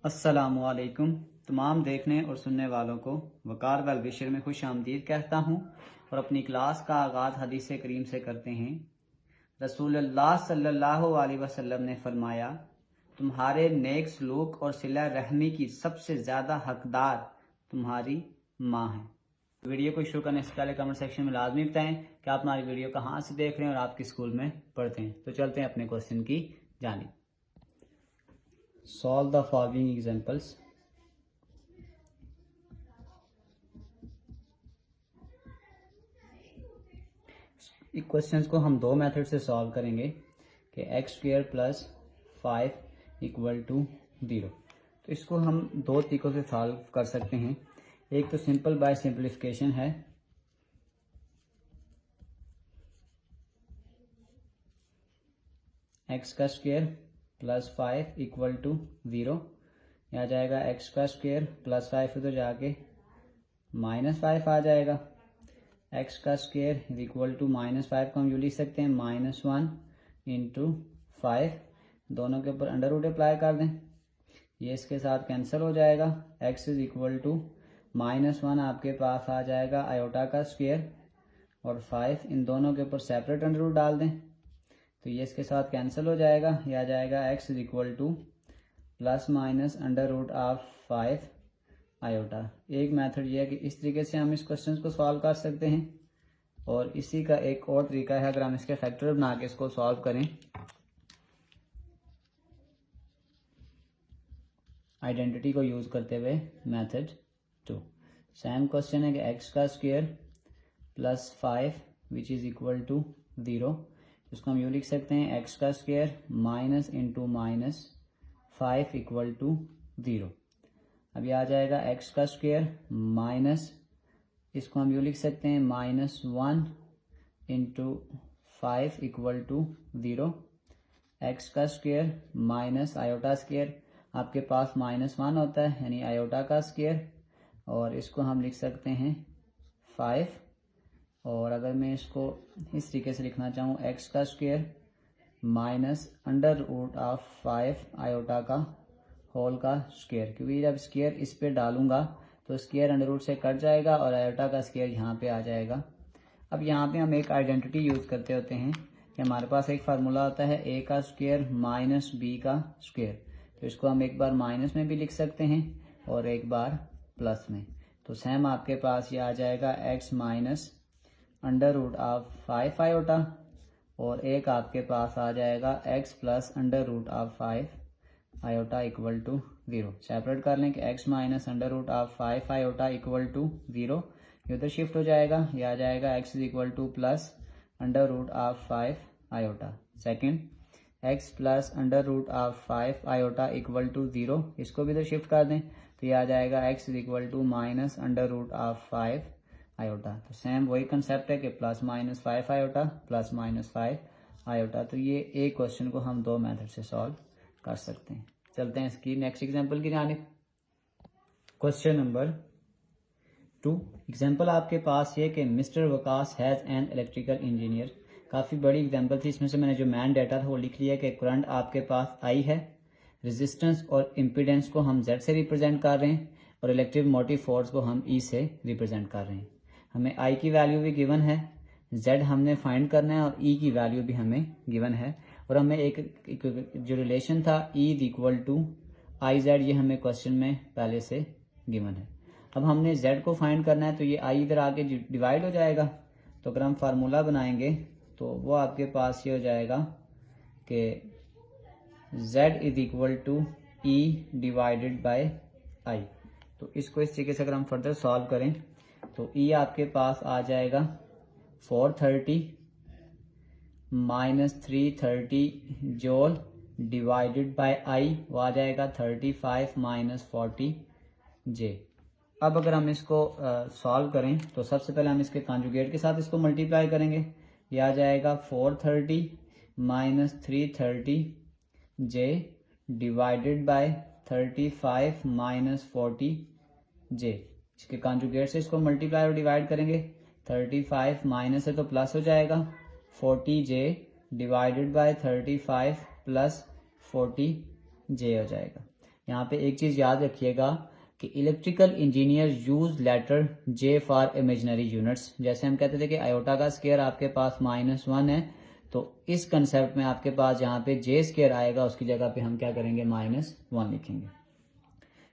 अस्सलामुअलैकुम। तमाम देखने और सुनने वालों को वकार वल बिशर में खुश आमदीद कहता हूँ और अपनी क्लास का आगाज़ हदीस करीम से करते हैं। रसूलुल्लाह सल्लल्लाहु अलैहि वसल्लम ने फरमाया, तुम्हारे नेक सलूक और सिला रहमी की सबसे ज़्यादा हकदार तुम्हारी माँ है। वीडियो को शुरू करने से पहले कमेंट सेक्शन में लाजमी बताएं कि आप हमारी वीडियो कहाँ से देख रहे हैं और आप किस स्कूल में पढ़ते हैं। तो चलते हैं अपने क्वेश्चन की जानिब। Solve the following examples. Questions को हम दो मेथड से सॉल्व करेंगे कि x square plus 5 equal to 0। तो इसको हम दो तरीकों से सॉल्व कर सकते हैं। एक तो सिंपल बाय सिंप्लीफिकेशन है, एक्स का स्क्वायर प्लस 5 इक्वल टू 0। यह आ जाएगा एक्स का स्क्वायर प्लस 5 उधर जाके -5 आ जाएगा। एक्स का स्क्वायर इज इक्वल टू -5 को हम यूँ लिख सकते हैं -1 इंटू 5। दोनों के ऊपर अंडर रूट अप्लाई कर दें, ये इसके साथ कैंसिल हो जाएगा। एक्स इज इक्वल टू -1 आपके पास आ जाएगा आयोटा का स्क्वायर और 5, इन दोनों के ऊपर सेपरेट अंडर रूट डाल दें तो ये इसके साथ कैंसिल हो जाएगा। ये आ जाएगा x is equal to plus minus under root of 5 iota. एक मेथड ये है कि इस तरीके से हम इस क्वेश्चन को सॉल्व कर सकते हैं और इसी का एक और तरीका है अगर हम इसके फैक्टर बना के इसको सॉल्व करें आइडेंटिटी को यूज करते हुए। मेथड 2 सेम क्वेश्चन है कि एक्स का square plus 5 which is equal to 0। इसको हम यूँ लिख सकते हैं एक्स का square minus into -5 equal to 0। अब ये आ जाएगा एक्स का स्क्वायर माइनस, इसको हम यूँ लिख सकते हैं -1 इंटू 5 इक्वल टू 0। एक्स का स्क्वायर माइनस आयोटा स्क्वायर, आपके पास -1 होता है यानी आयोटा का स्क्वायर, और इसको हम लिख सकते हैं 5। और अगर मैं इसको इस तरीके से लिखना चाहूँ एक्स का square minus under root of 5 iota का होल का स्क्वायर, क्योंकि जब स्क्वायर इस पे डालूंगा तो स्क्वायर अंडर रूट से कट जाएगा और आयोटा का स्क्वायर यहाँ पे आ जाएगा। अब यहाँ पे हम एक आइडेंटिटी यूज़ करते होते हैं कि हमारे पास एक फार्मूला होता है ए का स्क्वायर माइनस बी का स्क्वायर। तो इसको हम एक बार माइनस में भी लिख सकते हैं और एक बार प्लस में। तो सेम आपके पास ये आ जाएगा x minus under root of 5 iota और एक आपके पास आ जाएगा x plus under root of 5 iota equal to 0। Separate कर लें कि x minus under root of 5 iota equal to 0, ये उधर शिफ्ट हो जाएगा। ये आ जाएगा x is equal to plus under root of 5 iota. Second x plus under root of 5 iota equal to 0, इसको भी इधर शिफ्ट कर दें तो ये आ जाएगा x is equal to minus under root of 5 iota. तो सेम वही कंसेप्ट है कि plus minus 5 iota plus minus 5 iota. तो ये एक क्वेश्चन को हम दो मेथड से सॉल्व कर सकते हैं। चलते हैं इसकी नेक्स्ट एग्जांपल की जानिब। क्वेश्चन नंबर 2 एग्जांपल आपके पास ये कि mister Waqas has an electrical engineer. काफ़ी बड़ी एग्जांपल थी, इसमें से मैंने जो मैन डाटा था वो लिख लिया कि करंट आपके पास आई है, रेजिस्टेंस और इम्पीडेंस को हम जेड से रिप्रेजेंट कर रहे हैं और इलेक्ट्रिक मोटिव फोर्स को हम ई से रिप्रेजेंट कर रहे हैं। हमें आई की वैल्यू भी गिवन है, जेड हमने फाइंड करना है और ई की वैल्यू भी हमें गिवन है। और हमें एक जो रिलेशन था E equal to I Z, ये हमें क्वेश्चन में पहले से गिवन है। अब हमने जेड को फाइंड करना है तो ये आई इधर आके डिवाइड हो जाएगा। तो अगर हम फार्मूला बनाएंगे तो वो आपके पास ये हो जाएगा कि Z is equal to E divided by I. तो इसको इस तरीके से अगर हम फर्दर सॉल्व करें तो ई आपके पास आ जाएगा 430 माइनस 330 जूल डिवाइडेड बाय आई, वो आ जाएगा 35 माइनस 40 जे। अब अगर हम इसको सॉल्व करें तो सबसे पहले हम इसके कॉन्जुगेट के साथ इसको मल्टीप्लाई करेंगे। ये आ जाएगा 430 minus 330 J divided by 35 minus 40 जे। इसके कॉन्जुगेट से इसको मल्टीप्लाई और डिवाइड करेंगे, 35 माइनस है तो प्लस हो जाएगा, 40 j divided by 35 plus 40 j हो जाएगा। यहाँ पे एक चीज़ याद रखिएगा कि electrical engineer use letter J for imaginary units. जैसे हम कहते थे कि आयोटा का स्केयर आपके पास -1 है, तो इस कंसेप्ट में आपके पास जहाँ पे जे स्केयर आएगा उसकी जगह पे हम क्या करेंगे, -1 लिखेंगे।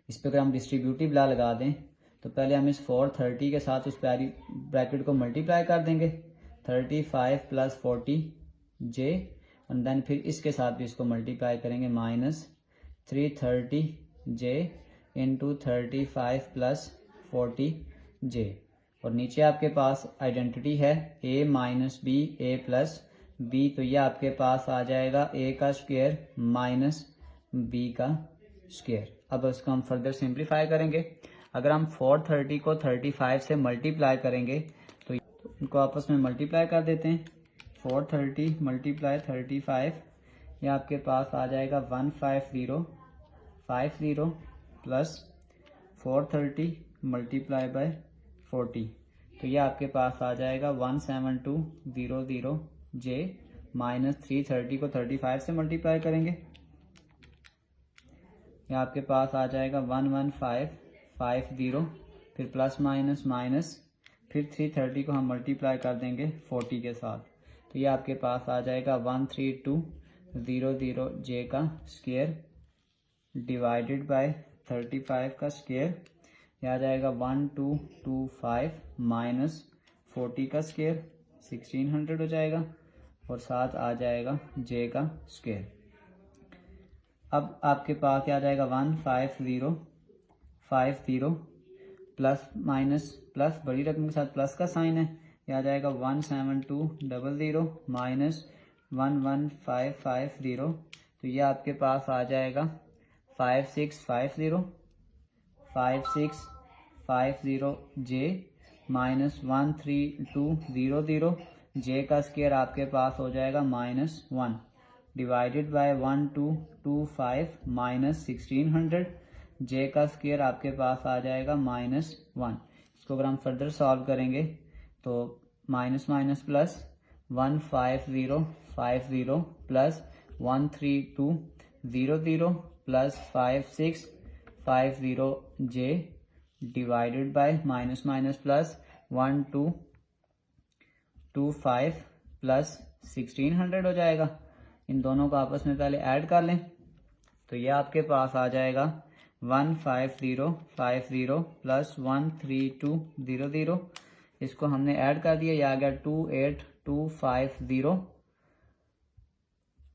इस पर अगर हम डिस्ट्रीब्यूटिव ला लगा दें तो पहले हम इस 430 के साथ उस प्यारी ब्रैकेट को मल्टीप्लाई कर देंगे, 35 + 40 जे, और देन फिर इसके साथ भी इसको मल्टीप्लाई करेंगे, -330 जे इंटू 35 + 40 जे। और नीचे आपके पास आइडेंटिटी है a - b a + b, तो ये आपके पास आ जाएगा a का स्क्वायर -b का स्क्वायर। अब इसको हम फर्दर सिंप्लीफाई करेंगे। अगर हम 430 को 35 से मल्टीप्लाई करेंगे तो इनको आपस में मल्टीप्लाई कर देते हैं, 430 × 35, ये आपके पास आ जाएगा 15050 प्लस 430 × 40, तो ये आपके पास आ जाएगा 17200 जे, -330 को 35 से मल्टीप्लाई करेंगे, ये आपके पास आ जाएगा 11550, फिर प्लस माइनस माइनस, फिर 330 को हम मल्टीप्लाई कर देंगे 40 के साथ, तो ये आपके पास आ जाएगा 13200 जे का स्क्वायर डिवाइडेड बाय 35 का स्क्वायर, यह आ जाएगा 1225 माइनस 40 का स्क्वायर 1600 हो जाएगा, और साथ आ जाएगा जे का स्क्वायर। अब आपके पास क्या आ जाएगा 15050 प्लस माइनस प्लस बड़ी रकम के साथ प्लस का साइन है, यह आ जाएगा 17200 माइनस 11550, तो ये आपके पास आ जाएगा 5650 जे -13200 जे का स्क्वायर आपके पास हो जाएगा -1 डिवाइडेड बाय 1225 माइनस 1600 जे का स्क्वायर आपके पास आ जाएगा -1। इसको अगर हम फर्दर सॉल्व करेंगे तो minus minus plus 15050 plus 13200 plus 5650 जे divided bye minus minus plus 1225 plus 1600 हो जाएगा। इन दोनों को आपस में पहले ऐड कर लें, तो ये आपके पास आ जाएगा 15050 प्लस 13200, इसको हमने ऐड कर दिया, यह आ गया 28250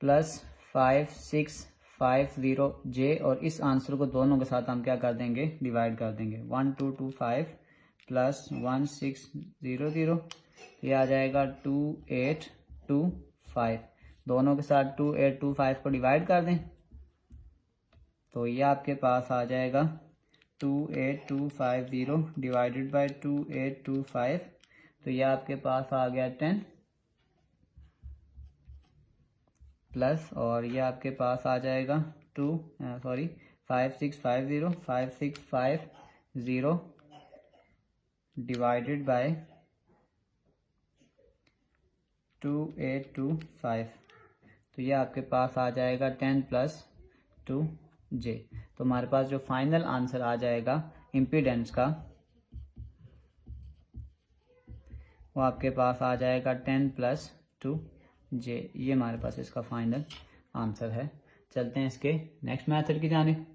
प्लस 5650 जे, और इस आंसर को दोनों के साथ हम क्या कर देंगे, डिवाइड कर देंगे, 1225 प्लस 1600, ये आ जाएगा 2825, दोनों के साथ 2825 को डिवाइड कर दें, तो ये आपके पास आ जाएगा 28250 डिवाइडेड बाय 2825, तो ये आपके पास आ गया 10 प्लस, और ये आपके पास आ जाएगा 5650 डिवाइडेड बाय 2825, तो ये आपके पास आ जाएगा 10 + 2 जे। तो हमारे पास जो फाइनल आंसर आ जाएगा इम्पीडेंस का, वो आपके पास आ जाएगा 10 + 2 जे। ये हमारे पास इसका फाइनल आंसर है। चलते हैं इसके नेक्स्ट मेथड की जानिब।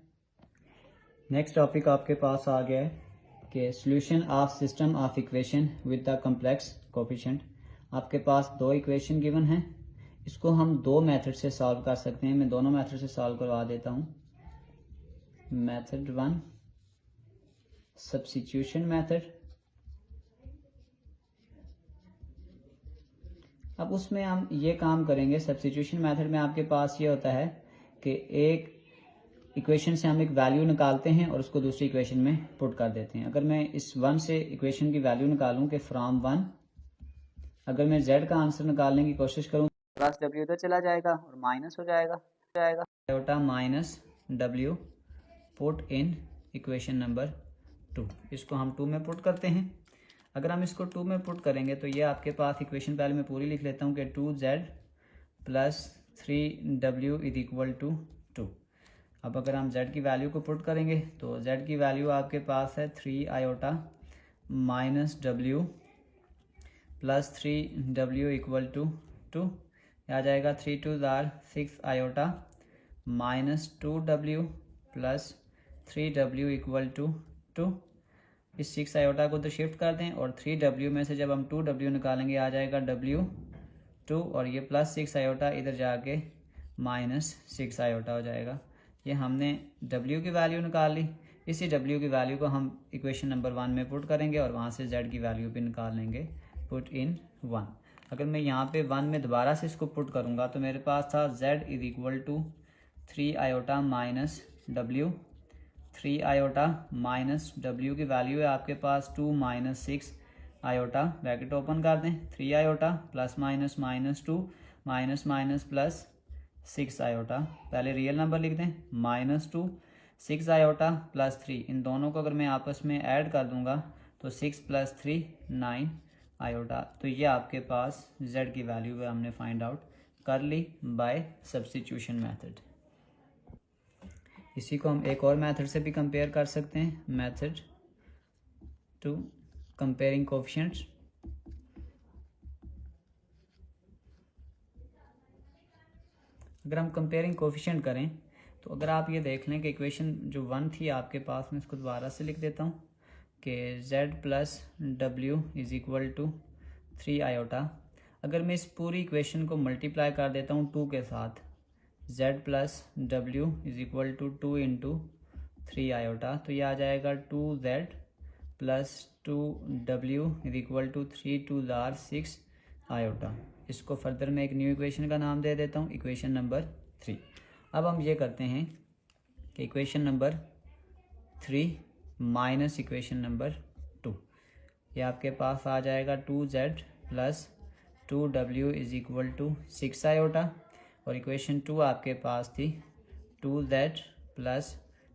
नेक्स्ट टॉपिक आपके पास आ गया है कि solution of system of equation with the complex coefficient. आपके पास दो इक्वेशन गिवन हैं, इसको हम दो मेथड से सॉल्व कर सकते हैं। मैं दोनों मेथड से सॉल्व करवा देता हूँ। Method 1 substitution method. अब उसमें हम ये काम करेंगे, सब्स्टिट्यूशन मेथड में आपके पास ये होता है कि एक इक्वेशन से हम एक वैल्यू निकालते हैं और उसको दूसरी इक्वेशन में पुट कर देते हैं। अगर मैं इस 1 से इक्वेशन की वैल्यू निकालूं कि फ्रॉम 1, अगर मैं z का आंसर निकालने की कोशिश करूं प्लस w इधर चला जाएगा और माइनस हो जाएगा iota minus w put in equation number 2। इसको हम 2 में पुट करते हैं। अगर हम इसको 2 में पुट करेंगे तो ये आपके पास इक्वेशन पहले मैं पूरी लिख लेता हूँ कि 2z + 3w = 2। अब अगर हम z की वैल्यू को पुट करेंगे तो z की वैल्यू आपके पास है 3 आयोटा माइनस डब्ल्यू प्लस 3w इक्वल टू 2, आ जाएगा 3 2 6 iota minus 2w plus 3w equal to 2। इस 6 आयोटा को तो शिफ्ट कर दें और 3w में से जब हम 2w निकालेंगे आ जाएगा w2 और ये प्लस 6 आयोटा इधर जाके माइनस 6 आयोटा हो जाएगा। ये हमने w की वैल्यू निकाल ली। इसी w की वैल्यू को हम इक्वेशन नंबर 1 में पुट करेंगे और वहाँ से z की वैल्यू भी निकाल लेंगे। Put in 1। अगर मैं यहाँ पे 1 में दोबारा से इसको पुट करूँगा तो मेरे पास था z is equal to 3 iota minus w, 3 iota minus w की वैल्यू है आपके पास 2 माइनस 6 आयोटा, ब्रैकेट ओपन कर दें, 3 iota plus minus minus 2 minus minus plus 6 iota. पहले रियल नंबर लिख दें, माइनस 2 6 आयोटा प्लस 3, इन दोनों को अगर मैं आपस में ऐड कर दूंगा तो 6 प्लस 3 9 आयोटा। तो ये आपके पास z की वैल्यू है, हमने फाइंड आउट कर ली बाय सब्स्टिट्यूशन मेथड। इसी को हम एक और मेथड से भी कंपेयर कर सकते हैं, मेथड टू कंपेयरिंग कोएफिशिएंट्स। अगर हम कंपेयरिंग कोएफिशिएंट करें तो अगर आप ये देख लें कि इक्वेशन जो 1 थी आपके पास, मैं इसको दोबारा से लिख देता हूँ कि z प्लस डब्ल्यू इज इक्वल टू 3 आयोटा। अगर मैं इस पूरी इक्वेशन को मल्टीप्लाई कर देता हूँ 2 के साथ, z प्लस डब्ल्यू is equal to 2 into 3 iota, तो ये आ जाएगा 2z plus 2w is equal to 3 2 6 iota. इसको फर्दर मैं एक न्यू इक्वेशन का नाम दे देता हूँ, इक्वेशन नंबर 3। अब हम ये करते हैं कि equation number 3 minus equation number 2, ये आपके पास आ जाएगा 2z plus 2w is equal to 6 iota, और इक्वेशन 2 आपके पास थी 2z plus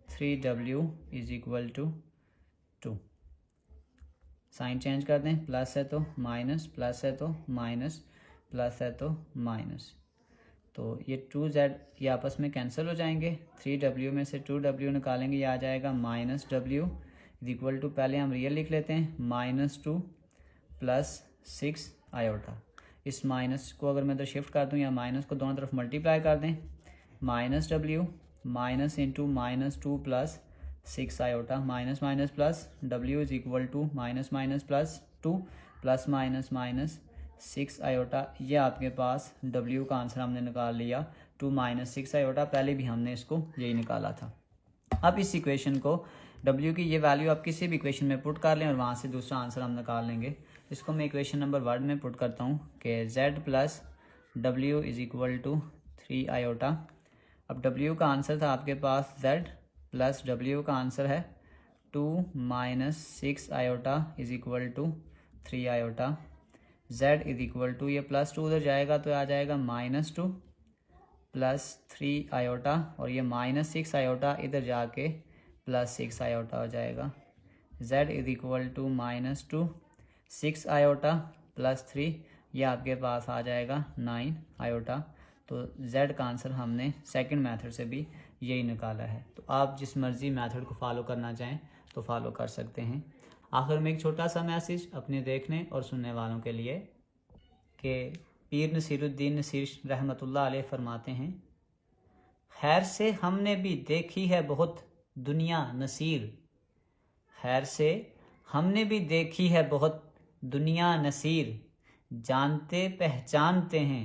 3w is equal to 2। Sign change कर दें, प्लस है तो माइनस, प्लस है तो माइनस, प्लस है तो माइनस, तो ये 2z ये आपस में कैंसिल हो जाएंगे। 3w में से 2w निकालेंगे, ये आ जाएगा minus w is equal to, पहले हम रियल लिख लेते हैं, -2 प्लस 6 आयोटा। इस माइनस को अगर मैं तो शिफ्ट कर दूं या माइनस को दोनों तरफ मल्टीप्लाई कर दें, -w minus into -2 plus 6 iota, minus minus plus, w is equal to minus minus plus 2 plus minus minus 6 iota. ये आपके पास w का आंसर हमने निकाल लिया 2 माइनस 6 आयोटा, पहले भी हमने इसको यही निकाला था। अब इस इक्वेशन को w की ये वैल्यू आप किसी भी इक्वेशन में पुट कर लें और वहाँ से दूसरा आंसर हम निकाल लेंगे। इसको मैं इक्वेशन नंबर 1 में पुट करता हूँ कि z plus w is equal to 3 iota. अब w का आंसर था आपके पास z प्लस w का आंसर है 2 minus 6 iota is equal to 3 iota. z is equal to, ये प्लस 2 उधर जाएगा तो आ जाएगा -2 प्लस 3 आयोटा, और ये -6 आयोटा इधर जाके प्लस 6 आयोटा हो जाएगा। z is equal to -2 6 iota plus 3, ये आपके पास आ जाएगा 9 आयोटा। तो z का आंसर हमने सेकंड मेथड से भी यही निकाला है। तो आप जिस मर्जी मेथड को फॉलो करना चाहें तो फॉलो कर सकते हैं। आखिर में एक छोटा सा मैसेज अपने देखने और सुनने वालों के लिए कि पीर नसीरुद्दीन नसीर रहमतुल्लाह अलैह फरमाते हैं, खैर से हमने भी देखी है बहुत दुनिया नसीर, खैर से हमने भी देखी है बहुत दुनिया नसीर, जानते पहचानते हैं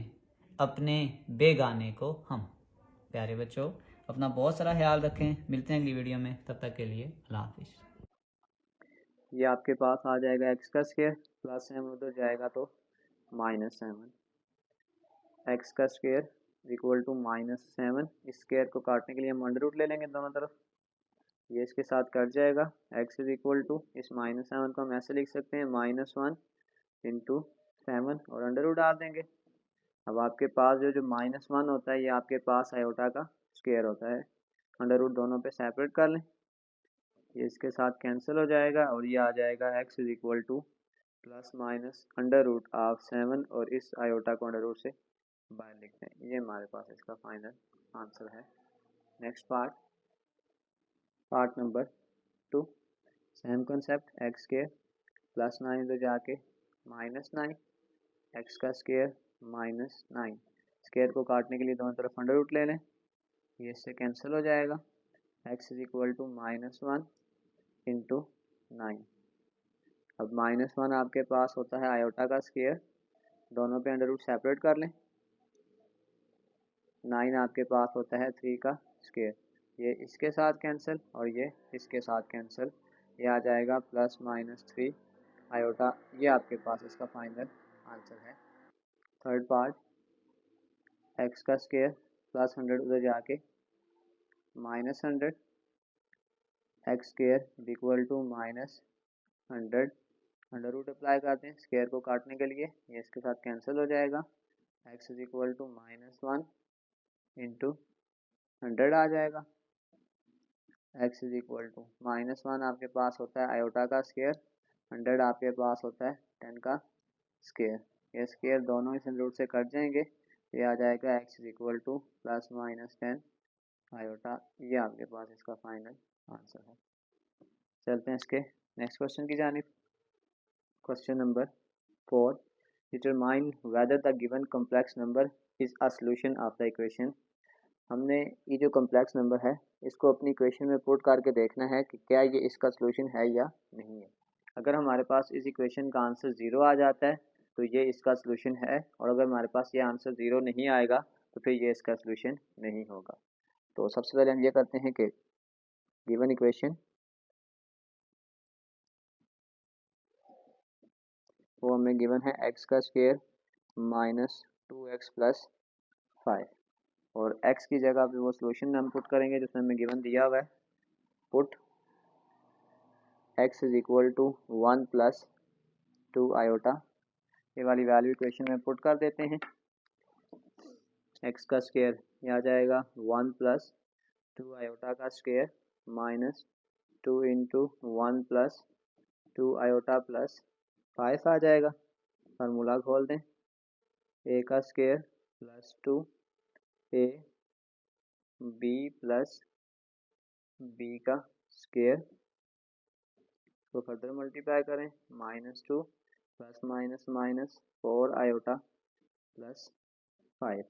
अपने बेगाने को हम। प्यारे बच्चों, अपना बहुत सारा ख्याल रखें, मिलते हैं अगली वीडियो में, तब तक के लिए अल्लाह हाफिज़। ये आपके पास आ जाएगा x का स्क्वायर प्लस 7 उधर जाएगा तो -7, x का स्क्वायर इक्वल टू -7। इस स्क्वायर को काटने के लिए हम अंडर रूट ले लेंगे दोनों तरफ, ये इसके साथ कट जाएगा। x इज इक्वल टू, इस -7 को हम ऐसे लिख सकते हैं -1 इंटू 7 और अंडर रूट डाल देंगे। अब आपके पास जो -1 होता है ये आपके पास आयोटा का स्क्वायर होता है, अंडर रूट दोनों पे सेपरेट कर लें, ये इसके साथ कैंसिल हो जाएगा और ये आ जाएगा x is equal to plus minus under root of 7 और इस आयोटा को अंडर रूट से बाहर लिखते हैं। ये हमारे पास इसका फाइनल आंसर है। Next part. Part number 2, same concept, x square plus 9 इधर जाके -9, एक्स का स्क्वायर -9। स्क्वायर को काटने के लिए दोनों तरफ अंडर रूट ले लें, ये इससे कैंसिल हो जाएगा। x is equal to -1 into 9। अब -1 आपके पास होता है आयोटा का स्क्वायर, दोनों पे अंडर रूट सेपरेट कर लें। 9 आपके पास होता है 3 का स्क्वायर, ये इसके साथ कैंसिल और ये इसके साथ कैंसिल, ये आ जाएगा +-3 आयोटा। ये आपके पास इसका फाइनल आंसर है। थर्ड पार्ट, x का स्क्वायर प्लस 100 उधर जाके -100, x square equal to -100, under root apply करते हैं स्क्वायर को काटने के लिए, ये इसके साथ कैंसिल हो जाएगा। x is equal to -1 into 100 आ जाएगा। x इज इक्वल टू -1 आपके पास होता है आयोटा का स्क्वायर, 100 आपके पास होता है 10 का स्क्वायर, ये स्क्वायर दोनों इस रूट से कट जाएंगे, ये आ जाएगा x is equal to +-10 iota. ये आपके पास इसका फाइनल आंसर है। चलते हैं इसके नेक्स्ट क्वेश्चन की जानिब। Question number 4, determine whether the given complex number is a solution of the equation. हमने ये जो कॉम्प्लेक्स नंबर है इसको अपनी इक्वेशन में पुट करके देखना है कि क्या ये इसका सॉल्यूशन है या नहीं है। अगर हमारे पास इस इक्वेशन का आंसर 0 आ जाता है तो ये इसका सॉल्यूशन है, और अगर हमारे पास ये आंसर 0 नहीं आएगा तो फिर ये इसका सॉल्यूशन नहीं होगा। तो सबसे पहले हम ये करते हैं कि गिवन इक्वेशन वो हमें गिवन है x का स्क्वायर -2x प्लस 5, और x की जगह पे वो सॉल्यूशन हम पुट करेंगे जिसमें हमें गिवन दिया हुआ है। Put x is equal to 1 plus 2 iota, ये वाली वैल्यू इक्वेशन में पुट कर देते हैं। x का स्क्वायर ये आ जाएगा 1 प्लस 2 आयोटा का square -2 into 1 plus 2 iota plus 5 आ जाएगा। फार्मूला खोल दें, a का square plus 2a b plus b का स्क्वायर को फर्दर मल्टीप्लाई करें, -2 plus minus 4 iota plus 5,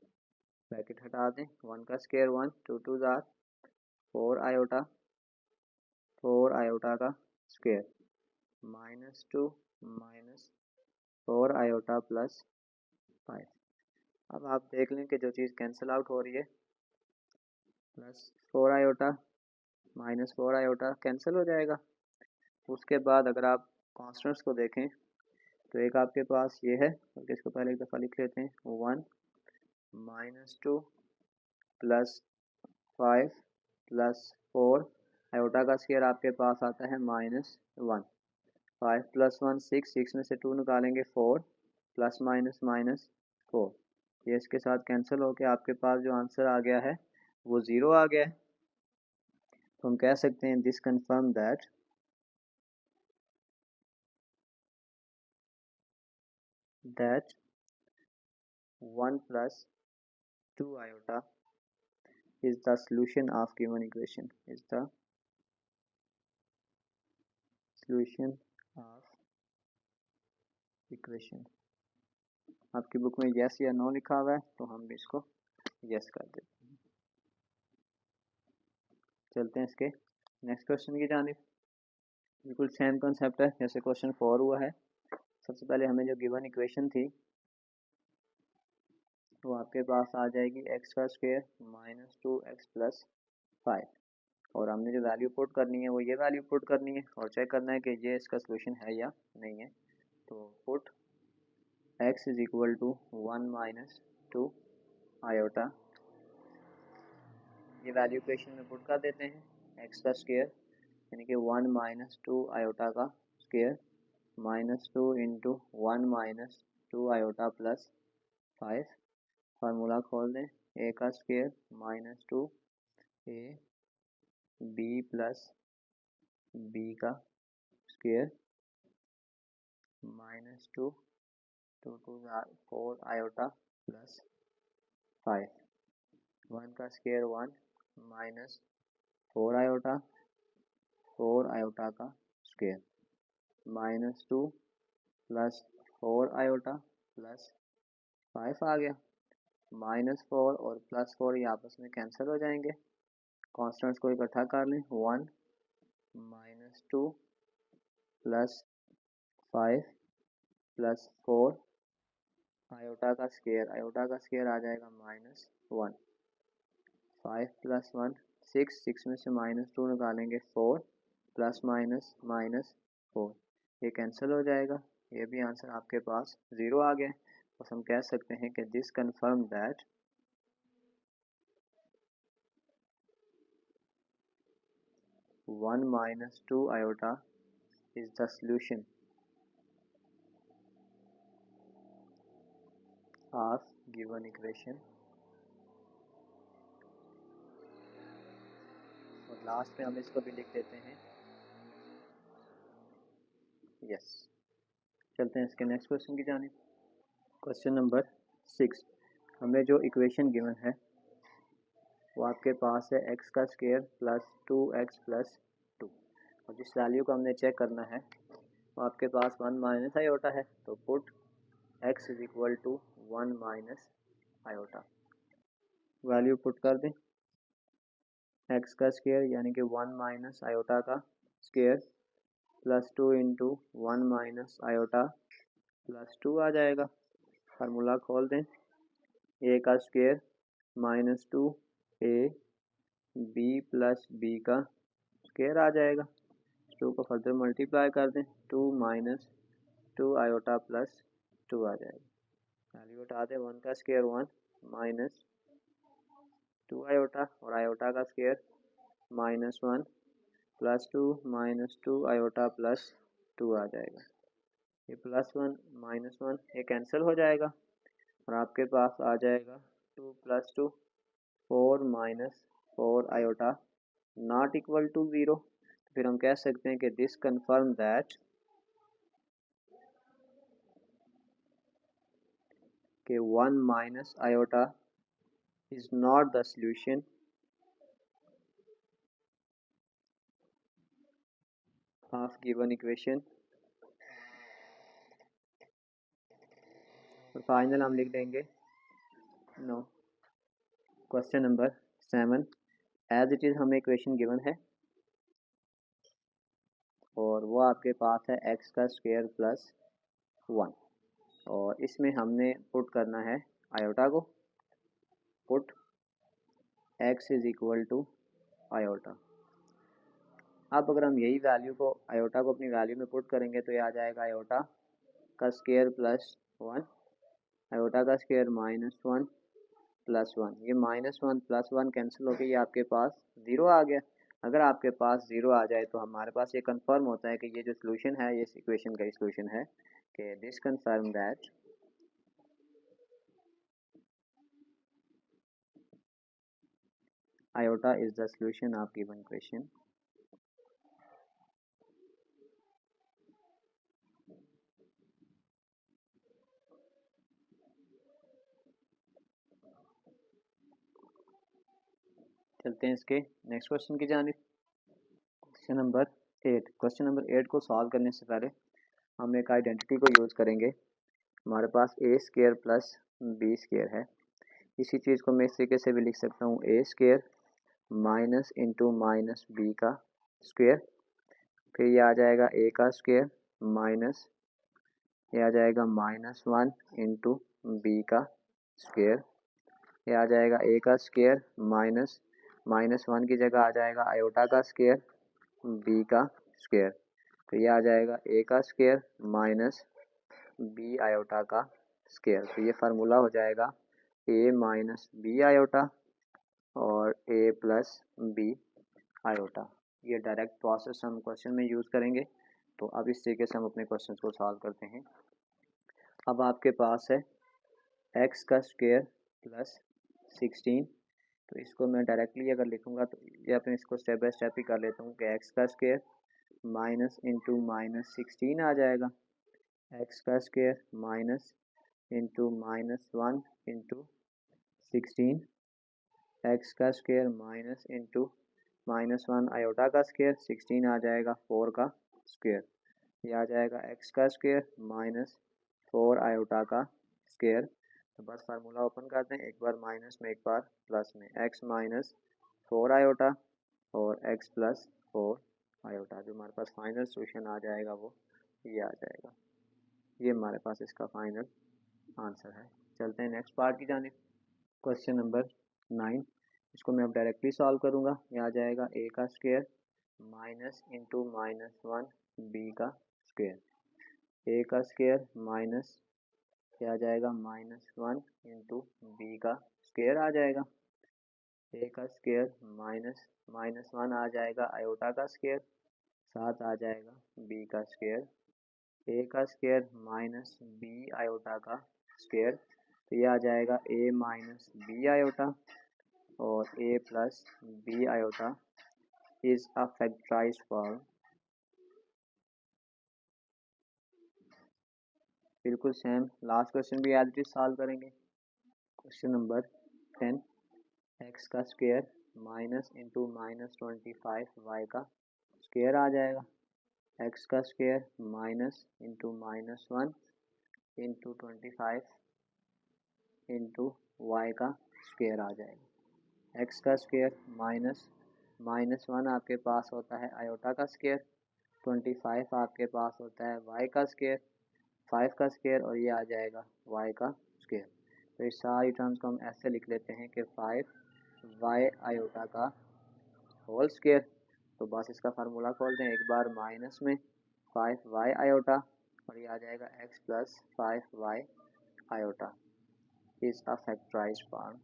bracket हटा दें, 1 का स्क्वायर 1, 2 2 ज़ार 4 आयोटा का स्क्वायर -2 माइनस 4 आयोटा प्लस 5। अब आप देख लें कि जो चीज़ कैंसिल आउट हो रही है, +4 आयोटा -4 आयोटा कैंसिल हो जाएगा। उसके बाद अगर आप कॉन्स्टेंट्स को देखें तो एक आपके पास ये है, बल्कि इसको पहले एक दफ़ा लिख लेते हैं, 1 -2 प्लस 5 प्लस 4 आयोटा का स्क्वायर आपके पास आता है -1, 5 प्लस 1 6 में से 2 निकालेंगे 4 प्लस माइनस 4, ये इसके साथ कैंसिल होकर आपके पास जो आंसर आ गया है वो 0 आ गया है। तो हम कह सकते हैं this confirm that 1 plus 2 iota is the solution of given equation, is the solution of equation। आपकी बुक में यस या नो लिखा हुआ है तो हम इसको यस कर देते हैं। चलते हैं इसके नेक्स्ट क्वेश्चन की जानिब। बिल्कुल सेम कॉन्सेप्ट है जैसे क्वेश्चन 4 हुआ है। सबसे पहले हमें जो गिवन इक्वेशन थी वो आपके पास आ जाएगी x का स्क्वायर -2x प्लस 5, और हमने जो वैल्यू पुट करनी है वो ये वैल्यू पुट करनी है और चेक करना है कि ये इसका सॉल्यूशन है या नहीं है। तो put x is equal to 1 minus 2 iota, ये वैल्यू इक्वेशन में पुट कर देते हैं। x का स्क्वायर यानी कि 1 माइनस 2 आयोटा का square -2 into 1 minus 2 iota plus 5, formula खोल दें, a का square -2 a b plus b का स्क्वायर -2 2 2 4 आयोटा प्लस 5, 1 का स्क्वायर 1 माइनस 4 आयोटा 4 आयोटा का स्क्वायर, -2 प्लस 4 आयोटा प्लस 5 आ गया। -4 और +4 ये आपस में कैंसिल हो जाएंगे। कॉन्स्टेंट्स को इकट्ठा कर लें, 1 -2 प्लस 5 प्लस 4 आयोटा का स्क्वायर आ जाएगा -1। 5 प्लस 1 6 में से -2 निकालेंगे 4 प्लस -4, ये कैंसिल हो जाएगा। ये भी आंसर आपके पास 0 आ गया। बस हम कह सकते हैं कि this confirm that -2 iota is the solution of given equation। और लास्ट में हम इसको भी लिख देते हैं यस। चलते हैं इसके नेक्स्ट क्वेश्चन की जानिब। क्वेश्चन नंबर 6, हमें जो इक्वेशन गिवन है वो आपके पास है x का स्क्वायर प्लस 2x प्लस 2, और जिस वैल्यू को हमने चेक करना है वो आपके पास 1 माइनस आयोटा है। तो put x is equal to 1 minus iota, value put कर दें। x का स्क्वायर यानी कि 1 माइनस आयोटा का square plus 2 into 1 minus iota plus 2 आ जाएगा। फार्मूला खोल दें, a का square -2a b plus b का स्क्वायर आ जाएगा। 2 को फर्दर मल्टीप्लाई कर दें, 2 माइनस 2 आयोटा प्लस 2 आ जाएगा। वैल्यू हटा दें, 1 का स्क्वायर 1 माइनस 2 आयोटा और आयोटा का square -1 plus 2 minus 2 iota plus 2 आ जाएगा। ये +1 -1 ये कैंसिल हो जाएगा और आपके पास आ जाएगा 2 plus 2 4 minus 4 iota not equal to 0। फिर हम कह सकते हैं कि दिस कन्फर्म दैट कि 1 minus iota is not the solution of given equation। और फाइनल हम लिख देंगे no. Question number 7, as it is हमें इक्वेशन गिवन है और वो आपके पास है x का स्क्वायर प्लस 1, और इसमें हमने पुट करना है आयोटा को। Put x is equal to iota. अब अगर हम यही वैल्यू को आयोटा को अपनी वैल्यू में पुट करेंगे तो ये आ जाएगा आयोटा का स्क्वायर प्लस 1, आयोटा का स्क्वायर -1 प्लस 1। ये -1 प्लस 1 कैंसिल होकर ये आपके पास 0 आ गया। अगर आपके पास 0 आ जाए तो हमारे पास ये कंफर्म होता है कि ये जो सोल्यूशन है ये इस इक्वेशन का सोल्यूशन है, कि this confirm that iota is the solution of given equation. चलते हैं इसके नेक्स्ट क्वेश्चन की जानिब। Question number 8। क्वेश्चन नंबर 8 को सॉल्व करने से पहले हम एक आइडेंटिटी को यूज़ करेंगे। हमारे पास ए स्क्वायर प्लस बी स्क्वायर है। इसी चीज़ को मैं इस तरीके से भी लिख सकता हूँ, A square minus into minus B का स्क्वायर। फिर ये आ जाएगा ए का स्क्वायर माइनस ये आ जाएगा -1 इंटू बी का स्क्वायर। ये आ जाएगा ए का स्क्वायर माइनस -1 की जगह आ जाएगा आयोटा का स्क्वायर बी का स्क्वायर। तो ये आ जाएगा ए का स्क्वायर माइनस बी आयोटा का स्क्वायर। तो ये फार्मूला हो जाएगा ए माइनस बी आयोटा और ए प्लस बी आयोटा। ये डायरेक्ट प्रोसेस हम क्वेश्चन में यूज़ करेंगे। तो अब इस तरीके से हम अपने क्वेश्चन को सॉल्व करते हैं। अब आपके पास है x का स्क्वायर प्लस 16। तो इसको मैं डायरेक्टली अगर लिखूँगा तो ये अपने इसको स्टेप बाय स्टेप ही कर लेता हूँ कि x का स्क्वायर माइनस इंटू माइनस 16 आ जाएगा, x का square minus into -1 into 16, x का स्क्वायर माइनस इंटू -1 आयोटा का स्क्वायर, 16 आ जाएगा 4 का स्क्वायर, ये आ जाएगा x का स्क्वायर -4 आयोटा का स्क्वायर। तो बस फार्मूला ओपन करते हैं, एक बार माइनस में एक बार प्लस में, x -4 आयोटा और x + 4 आयोटा। जो हमारे पास फाइनल सोल्यूशन आ जाएगा वो ये आ जाएगा, ये हमारे पास इसका फाइनल आंसर है। चलते हैं नेक्स्ट पार्ट की जानिब। क्वेश्चन नंबर 9, इसको मैं अब डायरेक्टली सॉल्व करूँगा। ये आ जाएगा a का स्क्वायर माइनस इंटू -1 b का स्क्वायर, a का स्क्वायर माइनस क्या आ जाएगा -1 इंटू बी का स्क्वायर आ जाएगा, a का स्क्वायर -1 आ जाएगा आयोटा का स्क्वायर, साथ आ जाएगा b का स्क्वायर, a का स्क्वायर माइनस b आयोटा का स्क्वायर, तो ये आ जाएगा a माइनस b आयोटा और a plus b iota is a factorised form. बिल्कुल सेम लास्ट क्वेश्चन भी एज इट इज सॉल्व करेंगे। क्वेश्चन नंबर 10, x का स्क्वायर माइनस इंटू -25 y का स्क्वायर आ जाएगा, x का square minus into -1 into 25 into y का स्क्वायर आ जाएगा। x का स्क्वायर -1 आपके पास होता है आयोटा का स्क्वायर, 25 आपके पास होता है y का स्क्वायर, 5 का स्क्वायर और ये आ जाएगा y का स्क्वायर। तो इस सारी टर्म्स को हम ऐसे लिख लेते हैं कि 5y आयोटा का होल स्क्वायर। तो बस इसका फार्मूला खोलते हैं, एक बार माइनस में 5y आयोटा और ये आ जाएगा x + 5y iota is a factorised form.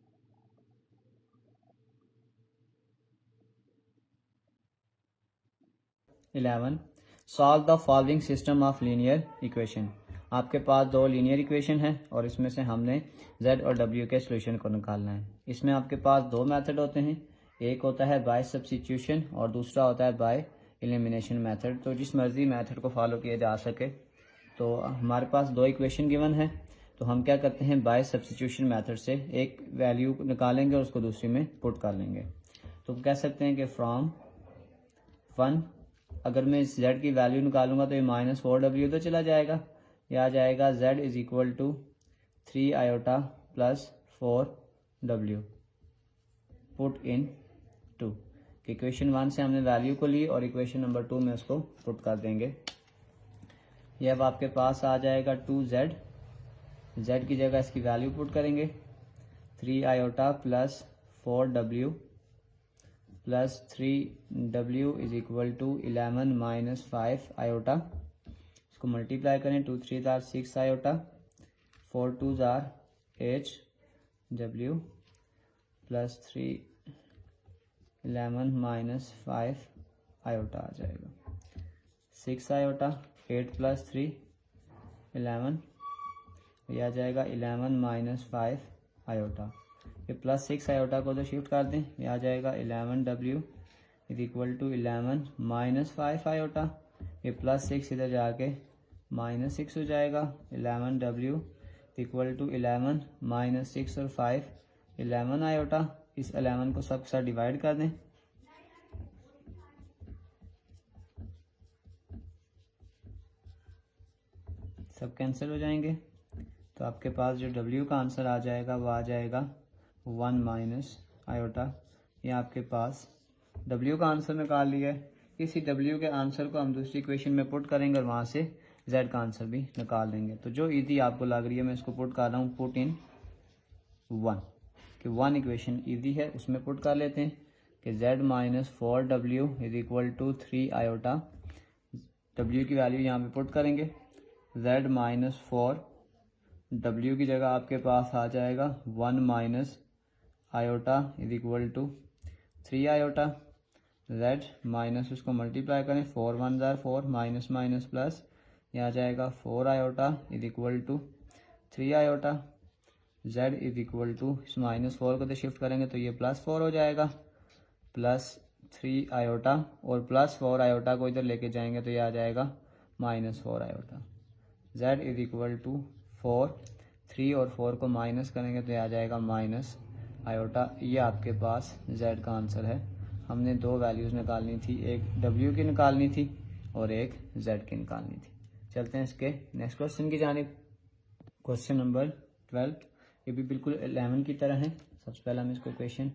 Solve the following system of linear equation. आपके पास दो लीनियर इक्वेशन है और इसमें से हमने z और w के सोल्यूशन को निकालना है। इसमें आपके पास दो मेथड होते हैं, एक होता है बाय सब्स्टिट्यूशन और दूसरा होता है बाय एलिमिनेशन मेथड। तो जिस मर्जी मेथड को फॉलो किया जा सके। तो हमारे पास दो इक्वेशन गिवन है, तो हम क्या करते हैं बाय सब्स्टिट्यूशन मेथड से एक वैल्यू निकालेंगे और उसको दूसरी में पुट कर लेंगे। तो कह सकते हैं कि फ्रॉम 1 अगर मैं इस z की वैल्यू निकालूंगा तो ये -4w तो चला जाएगा, ये आ जाएगा z = 3 iota + 4w put in 2। Equation 1 से हमने वैल्यू को ली और इक्वेशन नंबर 2 में उसको पुट कर देंगे। ये अब आपके पास आ जाएगा 2z, z की जगह इसकी वैल्यू पुट करेंगे, 3 आयोटा + 4w + 3w = 11 - 5 आयोटा। इसको मल्टीप्लाई करें, 2 3 = 6 आयोटा, 4 2 = 8 w + 3 11 - 5 आयोटा आ जाएगा, 6 आयोटा, 8 + 3 11, ये आ जाएगा 11 - 5 आयोटा। ये +6 आयोटा को तो शिफ्ट कर दें, ये आ जाएगा 11w = 11 - 5 आयोटा। ये +6 इधर जाके -6 हो जाएगा, 11w = 11 - 6 और 5 11 आयोटा। इस 11 को सब साथ डिवाइड कर दें, सब कैंसिल हो जाएंगे। तो आपके पास जो w का आंसर आ जाएगा वो आ जाएगा 1 - आयोटा। ये आपके पास w का आंसर निकाल लिया है। इसी w के आंसर को हम दूसरी इक्वेशन में पुट करेंगे और वहाँ से z का आंसर भी निकाल देंगे। तो जो ईजी आपको लग रही है मैं इसको पुट कर रहा हूँ, पुट इन 1 कि 1 इक्वेशन ईजी है, उसमें पुट कर लेते हैं कि z - 4w = 3 आयोटा। w की वैल्यू यहाँ पे पुट करेंगे, z - 4 w की जगह आपके पास आ जाएगा 1 - आयोटा = 3 आयोटा, z माइनस उसको मल्टीप्लाई करें, 4 1 = 4 माइनस माइनस प्लस, यह आ जाएगा 4 आयोटा = 3 आयोटा, z इस -4 को तो शिफ्ट करेंगे तो ये +4 हो जाएगा, +3 आयोटा और +4 आयोटा को इधर लेके जाएंगे तो ये आ जाएगा -4 आयोटा। z = 4, 3 और 4 को माइनस करेंगे तो ये आ जाएगा -आयोटा। ये आपके पास z का आंसर है। हमने दो वैल्यूज़ निकालनी थी, एक W की निकालनी थी और एक Z की निकालनी थी। चलते हैं इसके नेक्स्ट क्वेश्चन की जानिब। क्वेश्चन नंबर 12, ये भी बिल्कुल 11 की तरह है। सबसे पहले हम इसको इक्वेशन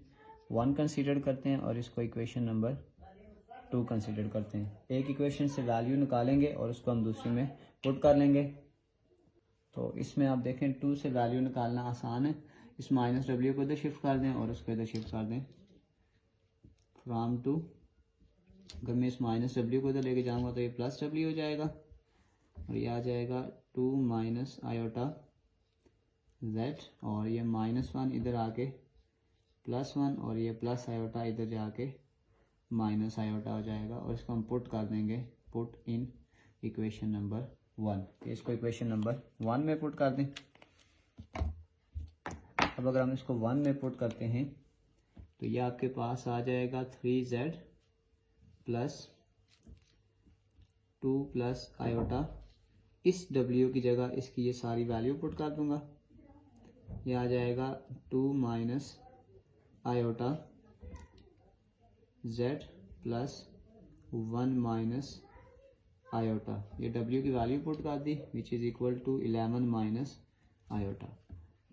1 कंसीडर करते हैं और इसको इक्वेशन नंबर 2 कंसीडर करते हैं। एक इक्वेशन से वैल्यू निकालेंगे और उसको हम दूसरी में पुट कर लेंगे। तो इसमें आप देखें 2 से वैल्यू निकालना आसान है। इस माइनस W को इधर शिफ्ट कर दें और उसको इधर शिफ्ट कर दें फ्राम टू। अगर मैं इस माइनस W को इधर लेके जाऊंगा तो ये प्लस W हो जाएगा और ये आ जाएगा 2 माइनस आयोटा Z, और ये -1 इधर आके +1 और ये प्लस आयोटा इधर जाके माइनस आयोटा हो जाएगा और इसको हम पुट कर देंगे, पुट इन इक्वेशन नंबर 1। तो इसको इक्वेशन नंबर 1 में पुट कर दें। अब अगर हम इसको 1 में पुट करते हैं तो ये आपके पास आ जाएगा 3Z प्लस 2 प्लस आयोटा। इस W की जगह इसकी ये सारी वैल्यू पुट कर दूंगा। ये आ जाएगा 2 minus iota Z plus 1 minus iota. ये W की वैल्यू पुट कर दी which is equal to 11 minus iota.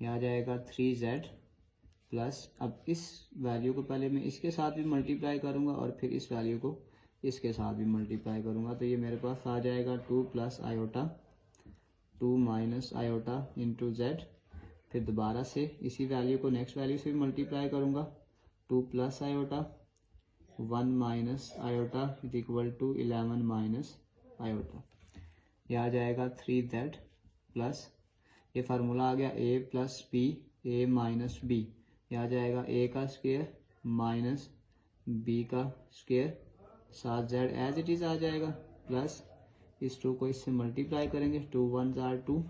ये आ जाएगा 3Z प्लस, अब इस वैल्यू को पहले मैं इसके साथ भी मल्टीप्लाई करूँगा और फिर इस वैल्यू को इसके साथ भी मल्टीप्लाई करूँगा। तो ये मेरे पास आ जाएगा 2 plus iota 2 minus iota into Z। फिर दोबारा से इसी वैल्यू को नेक्स्ट वैल्यू से भी मल्टीप्लाई करूँगा, 2 plus iota 1 minus iota is equal to 11 minus iota. यह आ जाएगा 3Z प्लस, ये फार्मूला आ गया A plus B A minus B। यह आ जाएगा A का स्क्वायर माइनस B का स्क्वायर, साथ Z एज इट इज़ आ जाएगा, प्लस इस 2 को इससे मल्टीप्लाई करेंगे, 2 1 or 2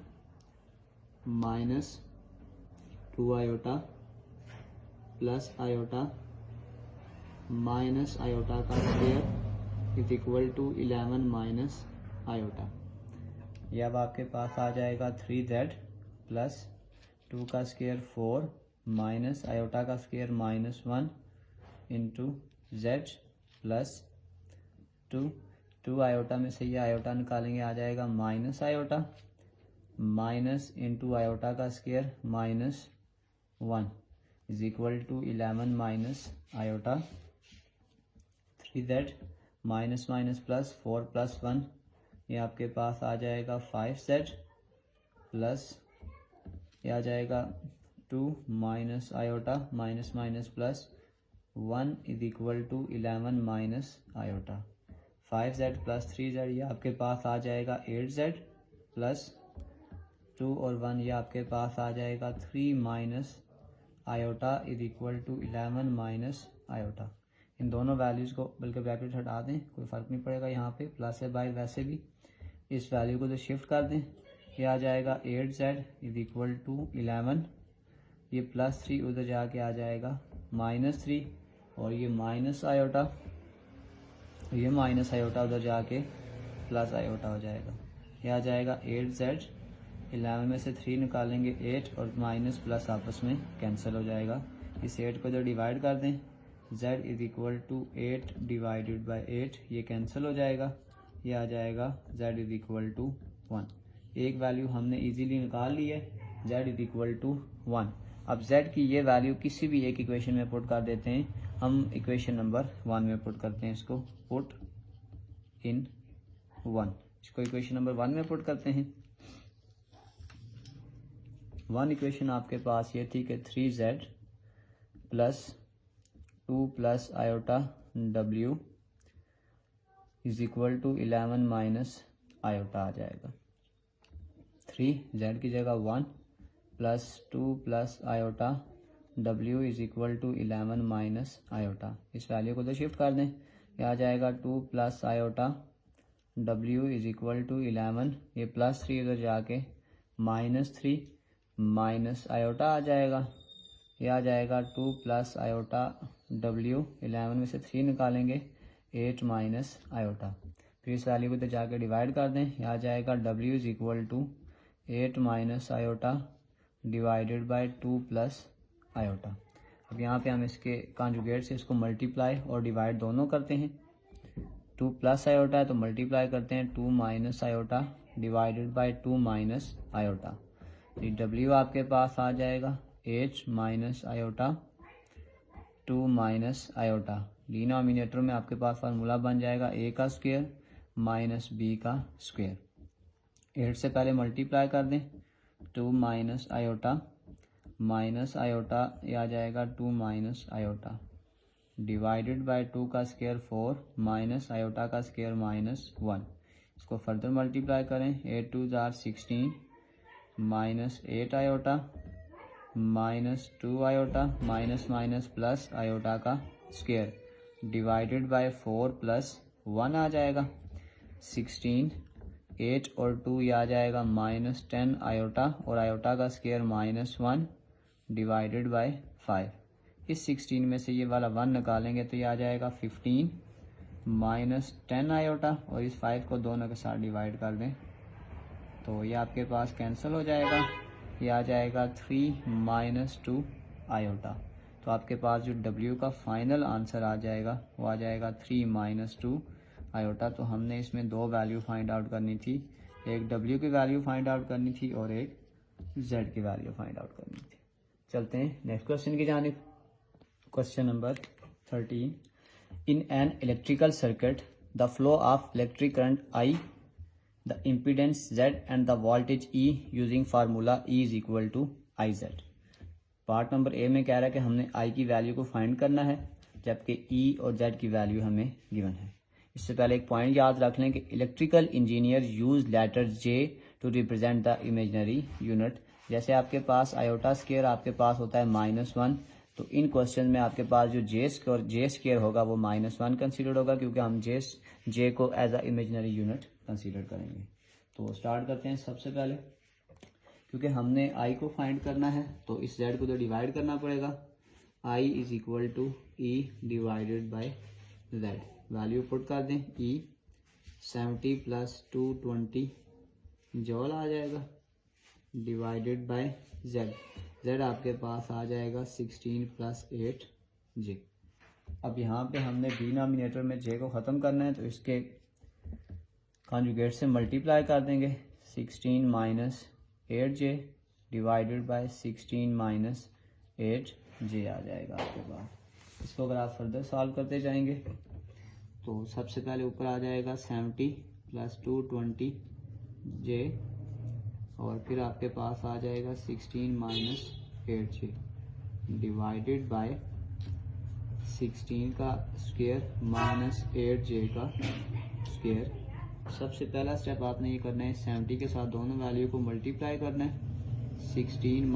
minus 2 iota plus iota minus iota का square is equal to 11 minus iota. ये अब आपके पास आ जाएगा 3Z प्लस 2 का स्क्वायर 4 माइनस आयोटा का square -1 into Z plus 2 iota में से ये आयोटा निकालेंगे, आ जाएगा minus iota minus into iota का square -1 is equal to 11 minus iota. 3Z minus minus plus 4 plus 1, ये आपके पास आ जाएगा 5Z प्लस ये आ जाएगा 2 minus iota minus minus plus 1 is equal to 11 minus iota. 5Z plus 3Z ये आपके पास आ जाएगा 8Z प्लस 2 और 1 ये आपके पास आ जाएगा 3 minus iota is equal to 11 minus iota. इन दोनों वैल्यूज़ को बल्कि ब्रैकेट हटा दें, कोई फ़र्क नहीं पड़ेगा, यहाँ पे प्लस है बाय वैसे भी। इस वैल्यू को तो शिफ्ट कर दें, ये आ जाएगा 8Z इज इक्वल टू 11, ये +3 उधर जाके आ जाएगा -3 और ये माइनस आयोटा, ये माइनस आयोटा उधर जाके प्लस आयोटा हो जाएगा। ये आ जाएगा 8Z, 11 में से 3 निकालेंगे 8 और माइनस प्लस आपस में कैंसिल हो जाएगा। इस 8 को इधर डिवाइड कर दें, Z is equal to 8 divided by 8, ये कैंसिल हो जाएगा। ये आ जाएगा Z इज इक्वल टू 1। एक वैल्यू हमने इजीली निकाल ली है, Z इज इक्वल टू 1। अब Z की ये वैल्यू किसी भी एक इक्वेशन में पुट कर देते हैं। हम इक्वेशन नंबर 1 में पुट करते हैं, इसको पुट इन 1, इसको इक्वेशन नंबर 1 में पुट करते हैं। 1 इक्वेशन आपके पास ये थी कि 3Z plus 2 plus iota W is equal to 11 minus iota आ जाएगा। 3Z की जगह 1 plus 2 plus iota W is equal to 11 minus iota. इस वैल्यू को तो शिफ्ट कर दें, यह आ जाएगा 2 plus iota W is equal to 11, ये +3 उधर जाके -3 माइनस आयोटा आ जाएगा। ये आ जाएगा 2 प्लस आयोटा W, 11 में से 3 निकालेंगे 8 माइनस आयोटा। फिर इस वैल्यू को तो जाके डिवाइड कर दें, यह आ जाएगा W is equal to 8 minus iota divided by 2 plus iota. अब यहाँ पे हम इसके कॉन्जुगेट से इसको मल्टीप्लाई और डिवाइड दोनों करते हैं। 2 प्लस आयोटा है तो मल्टीप्लाई करते हैं 2 minus iota divided by 2 minus iota. W आपके पास आ जाएगा H minus iota 2 minus iota. Denominator में आपके पास फार्मूला बन जाएगा A का स्क्वायर माइनस B का स्क्वायर। 8 से पहले मल्टीप्लाई कर दें 2 माइनस आयोटा माइनस आयोटा ये आ जाएगा 2 माइनस आयोटा डिवाइडेड बाय 2 का स्क्वायर 4 माइनस आयोटा का स्क्वायर -1। इसको फर्दर मल्टीप्लाई करें 8 2 jar 16 minus 8 iota minus 2 iota minus minus plus iota का स्क्वायर डिवाइडेड बाय 4 प्लस 1 आ जाएगा 16। 8 और 2 ये आ जाएगा -10 आयोटा और आयोटा का स्क्वायर -1 डिवाइडेड बाय 5। इस 16 में से ये वाला 1 निकालेंगे तो ये आ जाएगा 15 -10 आयोटा और इस 5 को दोनों के साथ डिवाइड कर दें तो ये आपके पास कैंसिल हो जाएगा। ये आ जाएगा 3 -2 आयोटा। तो आपके पास जो W का फाइनल आंसर आ जाएगा वो आ जाएगा 3 -2 आयोटा। तो हमने इसमें दो वैल्यू फाइंड आउट करनी थी, एक W की वैल्यू फाइंड आउट करनी थी और एक Z की वैल्यू फाइंड आउट करनी थी। चलते हैं नेक्स्ट क्वेश्चन की जानिब। Question number 13। In an electrical circuit the flow of electric current I, the impedance Z and the voltage E using formula E is equal to IZ। Part number A में कह रहा है कि हमने I की value को find करना है जबकि E और Z की वैल्यू हमें गिवन है। इससे पहले एक पॉइंट याद रख लें कि electrical engineer use letter J to represent the imaginary unit. जैसे आपके पास आयोटा स्क्वायर आपके पास होता है -1, तो इन क्वेश्चन में आपके पास जो जे स्क्वायर होगा वो -1 कंसीडर होगा क्योंकि हम जे को as a imaginary unit consider करेंगे। तो स्टार्ट करते हैं। सबसे पहले क्योंकि हमने आई को फाइंड करना है तो इस जेड को तो डिवाइड करना पड़ेगा। I is equal to E divided by Z. Value put कर दें ई 70 + 220 जॉल आ जाएगा डिवाइडेड बाय जेड। जेड आपके पास आ जाएगा 16 + 8 जे। अब यहाँ पे हमने डिनोमिनेटर में जे को ख़त्म करना है तो इसके कॉन्जुगेट से मल्टीप्लाई कर देंगे 16 - 8j डिवाइडेड बाय 16 - 8j आ जाएगा आपके पास। इसको अगर आप फर्दर सॉल्व करते जाएंगे तो सबसे पहले ऊपर आ जाएगा 70 + 220j और फिर आपके पास आ जाएगा 16 - 8j डिवाइडेड बाय 16 का स्क्वायर -8j का स्क्वायर। सबसे पहला स्टेप आपने ये करना है 70 के साथ दोनों वैल्यू को मल्टीप्लाई करना है 16 -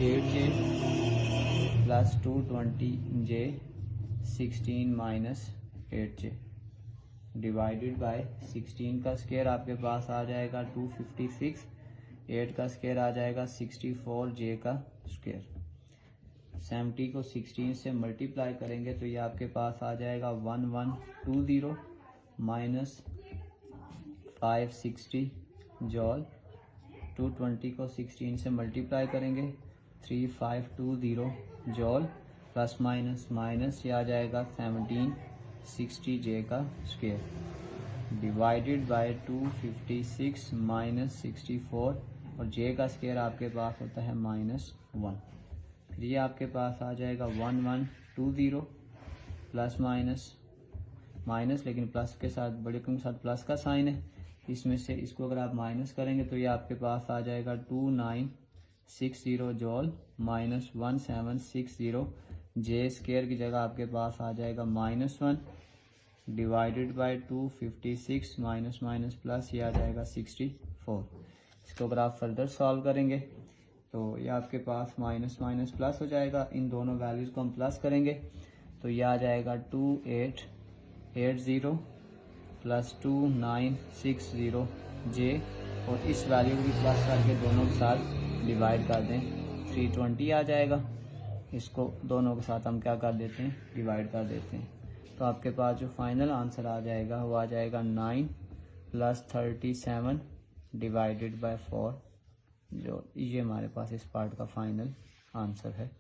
8j + 220j 16 - 8j divided by 16 का स्क्वायर आपके पास आ जाएगा 256, 8 का स्क्वायर आ जाएगा 64j का स्क्वायर। 70 को 16 से मल्टीप्लाई करेंगे तो ये आपके पास आ जाएगा 1120 माइनस 560 जॉल। 220 को 16 से मल्टीप्लाई करेंगे 3520 जॉल प्लस माइनस ये आ जाएगा 1760j का स्क्वायर डिवाइडेड बाय 256 - 64 और j का स्क्वायर आपके पास होता है -1। फिर ये आपके पास आ जाएगा 1120 प्लस माइनस लेकिन प्लस के साथ बड़े के साथ प्लस का साइन है, इसमें से इसको अगर आप माइनस करेंगे तो ये आपके पास आ जाएगा 2960 जॉल -1760 जे स्क्वायर की जगह आपके पास आ जाएगा -1 डिवाइडेड बाय 256 माइनस प्लस ये आ जाएगा 64। इसको अगर आप फर्दर सॉल्व करेंगे तो ये आपके पास माइनस प्लस हो जाएगा। इन दोनों वैल्यूज़ को हम प्लस करेंगे तो ये आ जाएगा 2880 + 2960 जे और इस वैल्यू को भी प्लस करके दोनों के साथ डिवाइड कर दें 320 आ जाएगा। इसको दोनों के साथ हम क्या कर देते हैं डिवाइड कर देते हैं तो आपके पास जो फाइनल आंसर आ जाएगा वो आ जाएगा 9 + 37 डिवाइडेड बाय 4 जो ये हमारे पास इस पार्ट का फाइनल आंसर है।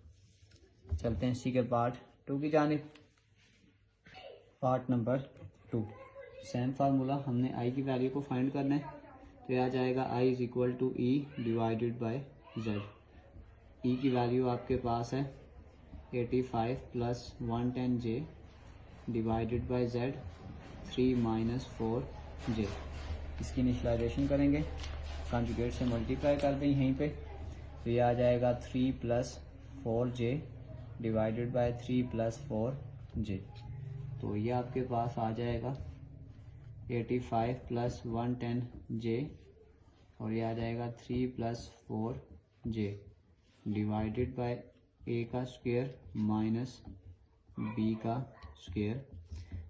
चलते हैं इसी के पार्ट 2 की जानिब। पार्ट नंबर 2, सेम फार्मूला, हमने आई की वैल्यू को फाइंड करना है। तो यह आ जाएगा I is equal to E divided by Z. E की वैल्यू आपके पास है 85 plus 110J divided by Z 3 minus 4J। इसकी इनिशियलाइजेशन करेंगे, कॉन्जुगेट से मल्टीप्लाई कर दें यहीं पे। तो ये आ जाएगा 3 plus 4J divided by 3 plus 4J। तो ये आपके पास आ जाएगा 85 प्लस 110J और ये आ जाएगा 3 प्लस 4J डिवाइडेड बाय ए का स्क्वायर माइनस बी का स्क्वायर।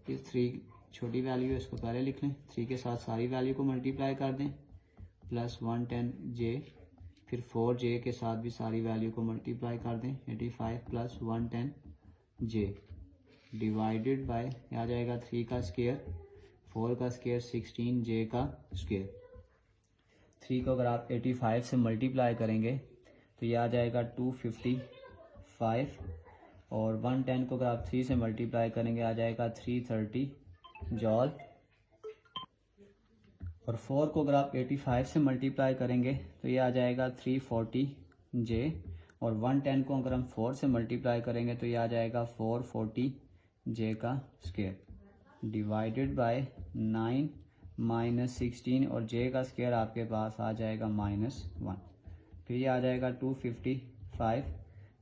इस 3 छोटी वैल्यू है, इसको पहले लिख लें। 3 के साथ सारी वैल्यू को मल्टीप्लाई कर दें, प्लस 110J, फिर 4J के साथ भी सारी वैल्यू को मल्टीप्लाई कर दें। 85 प्लस 110J डिवाइडेड बाय आ जाएगा 3 का स्क्वायर, 4 का स्क्वायर 16J का स्क्वायर। 3 को अगर आप 85 से मल्टीप्लाई करेंगे तो ये आ जाएगा 255 और 110 को अगर आप 3 से मल्टीप्लाई करेंगे आ जाएगा 330 जॉल। और 4 को अगर आप 85 से मल्टीप्लाई करेंगे तो ये आ जाएगा 340J और 110 को अगर हम 4 से मल्टीप्लाई करेंगे तो ये आ जाएगा 440J का स्क्वायर डिवाइडेड बाय 9 माइनस 16 और J का स्क्वायर आपके पास आ जाएगा -1। फिर ये आ जाएगा 255।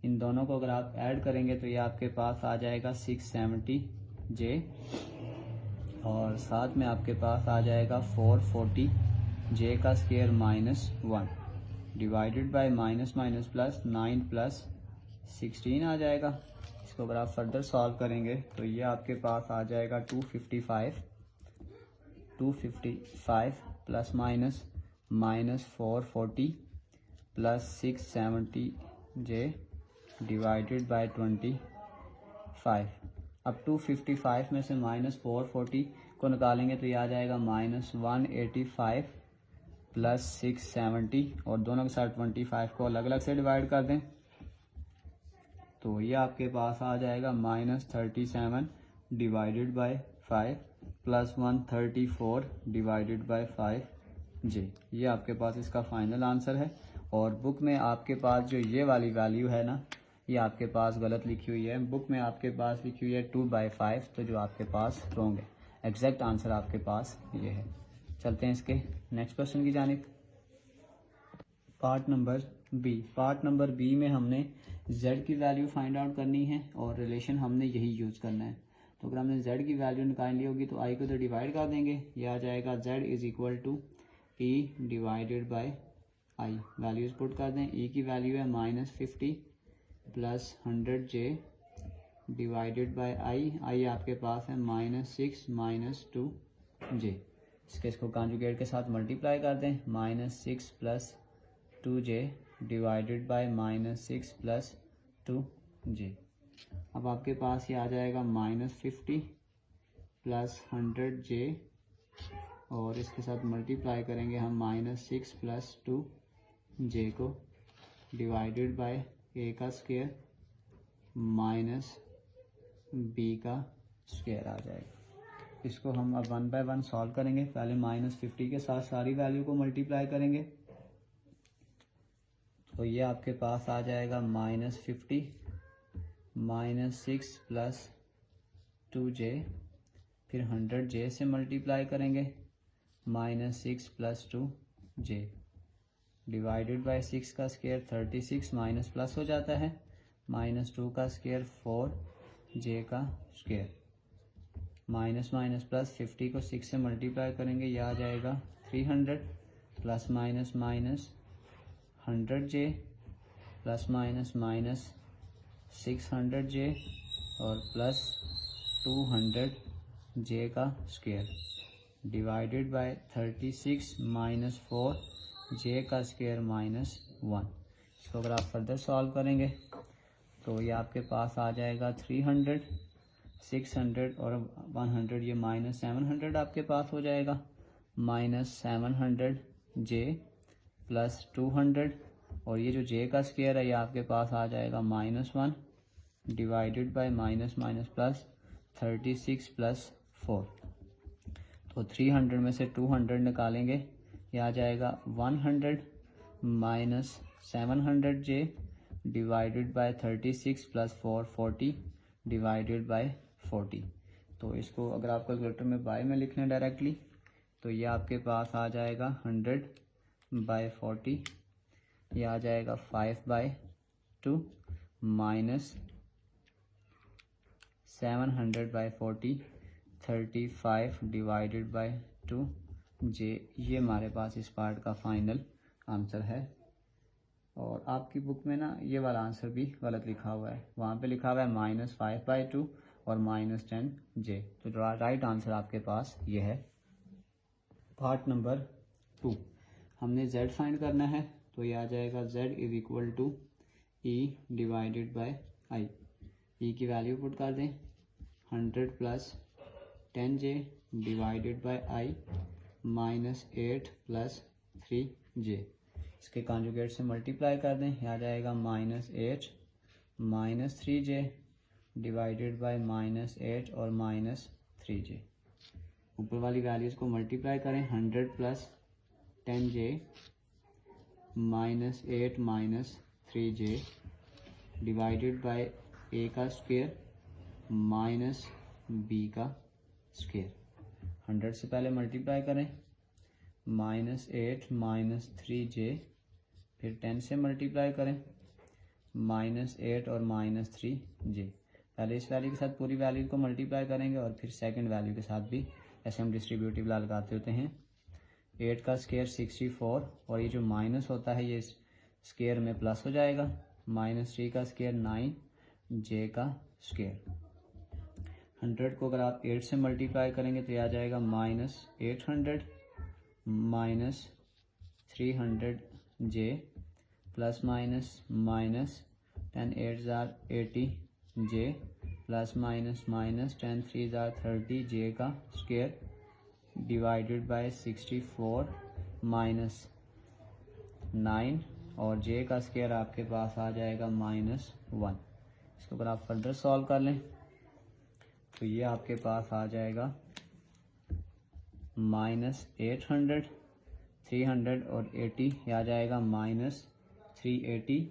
इन दोनों को अगर आप ऐड करेंगे तो ये आपके पास आ जाएगा 670J और साथ में आपके पास आ जाएगा 440J का square -1 divided by minus minus plus 9 plus 16 आ जाएगा। इसको अगर आप फर्दर सॉल्व करेंगे तो ये आपके पास आ जाएगा 255 plus minus -440 plus 670J divided by 25। अब 255 में से -440 को निकालेंगे तो ये आ जाएगा -185 प्लस 670 और दोनों के साथ 25 को अलग अलग से डिवाइड कर दें तो ये आपके पास आ जाएगा -37 divided by 5 plus 134 divided by 5J। ये आपके पास इसका फाइनल आंसर है। और बुक में आपके पास जो ये वाली वैल्यू है ना, ये आपके पास गलत लिखी हुई है। बुक में आपके पास लिखी हुई है 2/5, तो जो आपके पास रॉन्ग है। एग्जैक्ट आंसर आपके पास ये है। चलते हैं इसके नेक्स्ट क्वेश्चन की जानिब। Part number B. Part number B में हमने z की वैल्यू फाइंड आउट करनी है और रिलेशन हमने यही यूज़ करना है। तो अगर हमने z की वैल्यू निकाल ली होगी तो i को तो डिवाइड कर देंगे, यह आ जाएगा z is equal to e divided by i। Values put कर दें। e की वैल्यू है -50 plus 100J divided by i आपके पास है -6 माइनस 2J। इसको कॉन्जुगेट के साथ मल्टीप्लाई कर दें। -6 plus 2J divided by -6 plus 2J। अब आपके पास ये आ जाएगा -50 प्लस 100J और इसके साथ मल्टीप्लाई करेंगे हम -6 प्लस 2J को डिवाइडेड बाय a का स्क्वायर माइनस b का स्क्वायर आ जाएगा। इसको हम अब 1 बाय 1 सॉल्व करेंगे। पहले -50 के साथ सारी वैल्यू को मल्टीप्लाई करेंगे तो ये आपके पास आ जाएगा -50 -6 प्लस 2J, फिर 100J से मल्टीप्लाई करेंगे -6 प्लस 2J डिवाइडेड बाय 6 का स्क्वायर 36 माइनस प्लस हो जाता है -2 का स्क्वायर 4J का स्क्वायर माइनस माइनस प्लस 50 को 6 से मल्टीप्लाई करेंगे, यह आ जाएगा 300 plus minus minus 100J plus minus minus 600J और प्लस 200J का square divided by 36 minus 4J का स्क्वायर -1। इसको अगर आप फर्दर सॉल्व करेंगे तो ये आपके पास आ जाएगा 300 600 और 100, ये -700 आपके पास हो जाएगा -700J प्लस 200 और ये जो J का स्क्वायर है ये आपके पास आ जाएगा -1 divided by minus minus plus 36 plus 4। तो 300 में से 200 निकालेंगे, ये आ जाएगा 100 minus 700j divided by 36 plus 4 40 divided by 40। तो इसको अगर आप कैलकुलेटर में बाय में लिखना है डायरेक्टली तो ये आपके पास आ जाएगा 100 बाय 40, ये आ जाएगा 5/2 minus 700 bye 40 35 divided by 2j। ये हमारे पास इस पार्ट का फाइनल आंसर है। और आपकी बुक में ना ये वाला आंसर भी गलत लिखा हुआ है, वहाँ पे लिखा हुआ है -5/2 और -10j। तो राइट आंसर आपके पास ये है। पार्ट नंबर 2 हमने z फाइंड करना है, तो ये आ जाएगा z is equal to e divided by I. e की वैल्यू पुट कर दें 100 plus 10j divided by I -8 plus 3j। इसके कॉन्जुगेट से मल्टीप्लाई कर दें, यह आ जाएगा -8 -3j डिवाइडेड बाय -8 और -3j। ऊपर वाली वैल्यूज को मल्टीप्लाई करें, 100 plus 10j -8 -3j divided by a का स्क्वायर माइनस b का स्क्वायर। 100 से पहले मल्टीप्लाई करें, -8 -3j, फिर 10 से मल्टीप्लाई करें, -8 और -3j। पहले इस वैल्यू के साथ पूरी वैल्यू को मल्टीप्लाई करेंगे और फिर सेकंड वैल्यू के साथ भी, ऐसे हम डिस्ट्रीब्यूटिव ला लगाते होते हैं। 8 का स्क्वायर 64 और ये जो माइनस होता है ये स्क्वायर में प्लस हो जाएगा, -3 का स्क्वायर 9 j का स्क्वायर। 100 को अगर आप 8 से मल्टीप्लाई करेंगे तो ये आ जाएगा -800 -300j plus minus -10 8 80j plus minus -10 3 30j का स्क्वायर डिवाइडेड बाय 64 -9 और j का स्क्वायर आपके पास आ जाएगा -1। इसको अगर आप फर्दर सॉल्व कर लें तो ये आपके पास आ जाएगा -800 300 और 80, ये आ जाएगा -380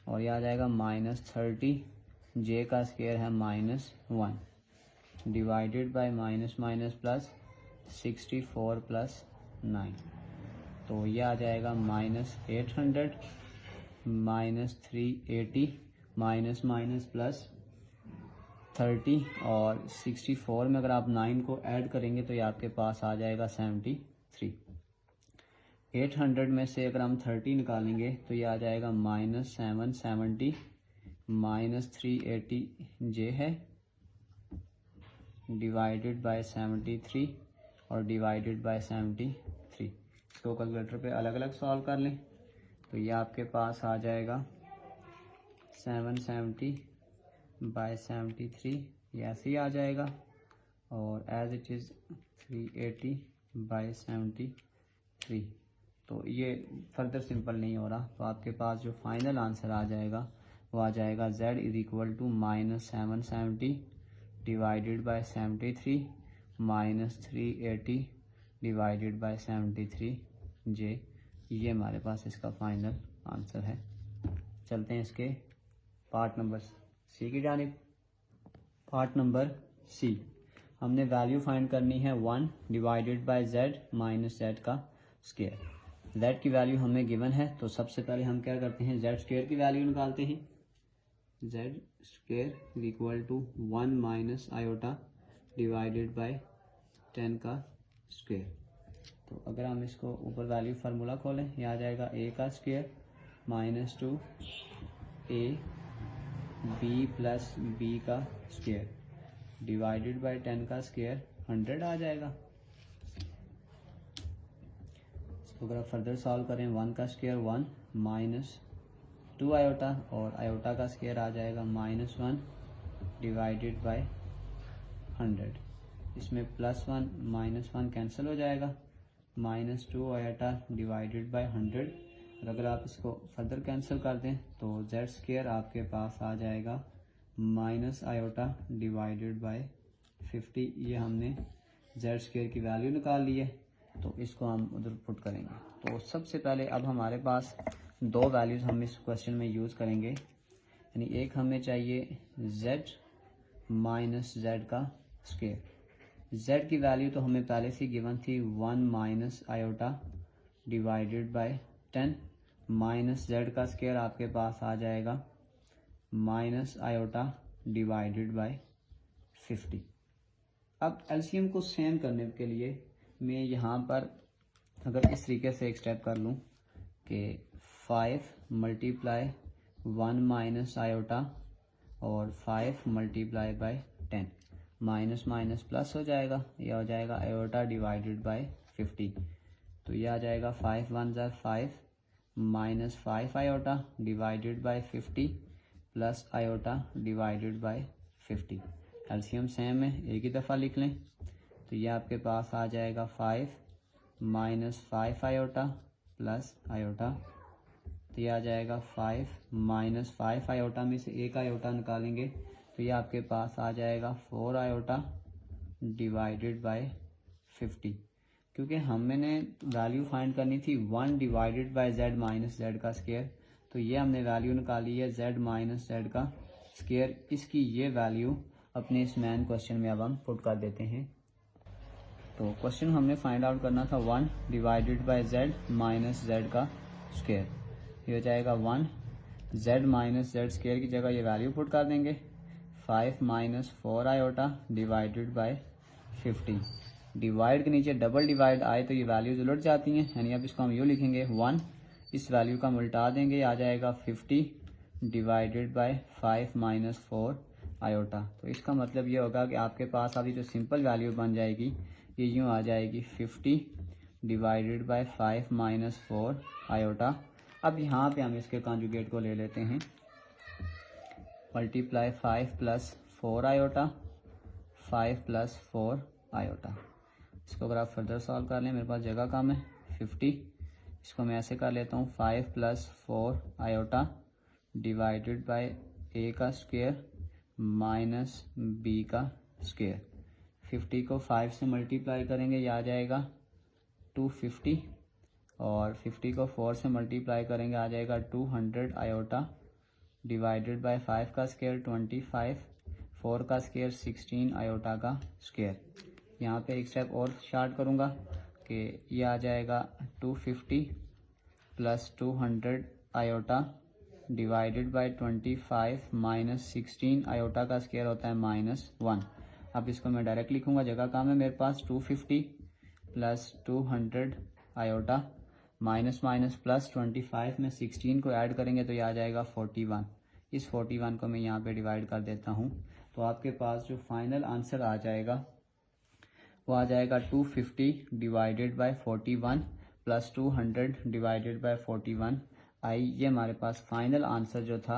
और ये आ जाएगा -30, j का स्क्वायर है -1 divided by minus minus plus 64 plus 9। तो ये आ जाएगा -800 -380 माइनस माइनस प्लस 30 और 64 में अगर आप 9 को ऐड करेंगे तो ये आपके पास आ जाएगा 73। 800 में से अगर हम 30 निकालेंगे तो ये आ जाएगा -770 -380j है डिवाइडेड बाय 73 और डिवाइडेड बाय 73। इसको कैलकुलेटर पे अलग अलग सॉल्व कर लें तो ये आपके पास आ जाएगा 770 बाय 73, ये ऐसे ही आ जाएगा और एज इट इज़ 380 बाय 73। तो ये फर्दर सिंपल नहीं हो रहा, तो आपके पास जो फाइनल आंसर आ जाएगा वो आ जाएगा z is equal to -770 divided by 73 -380 divided by 73j। ये हमारे पास इसका फाइनल आंसर है। चलते हैं इसके पार्ट नंबर सी की जानिब। पार्ट नंबर सी, हमने वैल्यू फाइंड करनी है 1 divided by z minus z का स्क्वायर। z की वैल्यू हमें गिवन है तो सबसे पहले हम क्या करते हैं, z स्क्वायर की वैल्यू निकालते हैं। z square is equal to 1 minus iota divided by 10 का स्क्वायर। तो अगर हम इसको ऊपर वैल्यू फार्मूला खोलें, यह आ जाएगा a का square -2 a b plus b का स्क्वायर डिवाइडेड बाय 10 का स्क्वायर 100 आ जाएगा। इसको अगर आप फर्दर सॉल्व करें, 1 का स्क्वायर 1 -2 आयोटा और आयोटा का स्क्वायर आ जाएगा -1 डिवाइडेड बाय 100। इसमें +1 -1 कैंसिल हो जाएगा, -2 आयोटा डिवाइडेड बाय 100 और अगर आप इसको फर्दर कैंसिल कर दें तो जेड स्क्वायर आपके पास आ जाएगा माइनस आयोटा डिवाइडेड बाय 50। ये हमने जेड स्क्वायर की वैल्यू निकाल ली है, तो इसको हम उधर पुट करेंगे। तो सबसे पहले अब हमारे पास दो वैल्यूज़ हम इस क्वेश्चन में यूज़ करेंगे, यानी एक हमें चाहिए z माइनस जेड का स्क्वायर। z की वैल्यू तो हमें पहले से गिवन थी 1 minus iota divided by 10 minus Z का स्क्वायर आपके पास आ जाएगा माइनस आयोटा डिवाइडेड बाय 50। अब एलसीएम को सेम करने के लिए मैं यहाँ पर अगर इस तरीके से एक स्टेप कर लूँ कि 5 मल्टीप्लाई 1 माइनस आयोटा और 5 multiply by 10, minus minus plus हो जाएगा, यह हो जाएगा आयोटा डिवाइडेड बाय 50। तो यह आ जाएगा 5 1 ज़ा 5 minus 5 iota divided bye 50 plus iota divided bye 50। LCM same है, एक ही दफ़ा लिख लें। तो यह आपके पास आ जाएगा 5 माइनस 5 आयोटा प्लस आयोटा, तो यह आ जाएगा 5 माइनस 5 आयोटा में से एक आयोटा निकालेंगे तो यह आपके पास आ जाएगा 4 आयोटा डिवाइडेड बाय 50। क्योंकि हमने वैल्यू फाइंड करनी थी 1 divided by Z minus Z का स्क्वायर, तो ये हमने वैल्यू निकाली है जेड माइनस जेड का स्क्वायर। इसकी ये वैल्यू अपने इस मेन क्वेश्चन में अब हम पुट कर देते हैं। तो क्वेश्चन हमने फाइंड आउट करना था 1 divided by Z minus Z का स्क्वायर। ये हो जाएगा 1 जेड माइनस जेड स्क्वायर की जगह ये वैल्यू पुट कर देंगे 5 minus 4 iota divided bye 50। Divide के नीचे डबल डिवाइड आए तो ये वैल्यूज उलट जाती हैं, यानी अब इसको हम यूँ लिखेंगे 1 इस वैल्यू का उल्टा देंगे, आ जाएगा 50 डिवाइडेड बाय 5 माइनस 4 आयोटा। तो इसका मतलब ये होगा कि आपके पास अभी जो सिंपल वैल्यू बन जाएगी ये यूँ आ जाएगी 50 डिवाइडेड बाय 5 माइनस 4 आयोटा। अब यहाँ पे हम इसके कॉन्जुगेट को ले लेते हैं, multiply 5 plus 4 iota 5 plus 4 iota. इसको अगर आप फर्दर सॉल्व कर लें, मेरे पास जगह कम है 50, इसको मैं ऐसे कर लेता हूँ 5 प्लस 4 आयोटा डिवाइडेड बाय ए का स्क्वायर माइनस बी का स्क्वायर। 50 को 5 से मल्टीप्लाई करेंगे, ये आ जाएगा 250 और 50 को 4 से मल्टीप्लाई करेंगे आ जाएगा 200 आयोटा डिवाइडेड बाय 5 का स्क्वायर 25, 4 का स्क्वायर 16 आयोटा का स्क्वायर। यहाँ पे एक स्टेप और शार्ट करूँगा कि ये आ जाएगा 250 plus 200 iota divided bye 25 minus 16 iota का स्क्वायर होता है -1। अब इसको मैं डायरेक्ट लिखूंगा, जगह कम है मेरे पास। 250 plus 200 iota minus minus plus 25 में 16 को ऐड करेंगे तो ये आ जाएगा 41। इस 41 को मैं यहाँ पे डिवाइड कर देता हूँ, तो आपके पास जो फाइनल आंसर आ जाएगा वो आ जाएगा 250 divided by 41 plus 200 divided by 41 आई। ये हमारे पास फाइनल आंसर जो था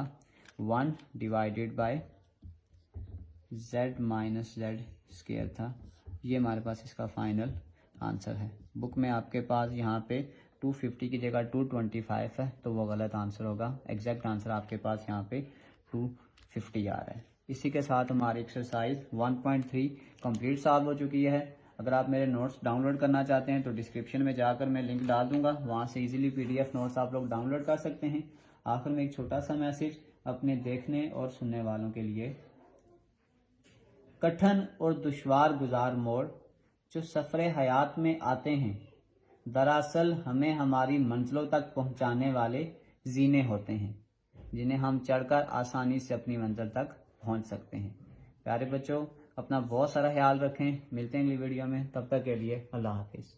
1 divided by z minus Z square था। ये हमारे पास इसका फाइनल आंसर है। बुक में आपके पास यहाँ पे 250 की जगह 225 है, तो वो गलत आंसर होगा। एग्जैक्ट आंसर आपके पास यहाँ पे 250 आ रहा है। इसी के साथ हमारी एक्सरसाइज 1.3 कंप्लीट सॉल्व हो चुकी है। अगर आप मेरे नोट्स डाउनलोड करना चाहते हैं तो डिस्क्रिप्शन में जाकर मैं लिंक डाल दूंगा, वहाँ से इजीली PDF नोट्स आप लोग डाउनलोड कर सकते हैं। आखिर में एक छोटा सा मैसेज अपने देखने और सुनने वालों के लिए, कठिन और दुश्वार गुजार मोड़ जो सफ़रे हयात में आते हैं, दरअसल हमें हमारी मंजिलों तक पहुंचाने वाले जीने होते हैं, जिन्हें हम चढ़कर आसानी से अपनी मंजिल तक पहुंच सकते हैं। प्यारे बच्चों, अपना बहुत सारा ख्याल रखें। मिलते हैं अगली वीडियो में, तब तक के लिए अल्लाह हाफिज़।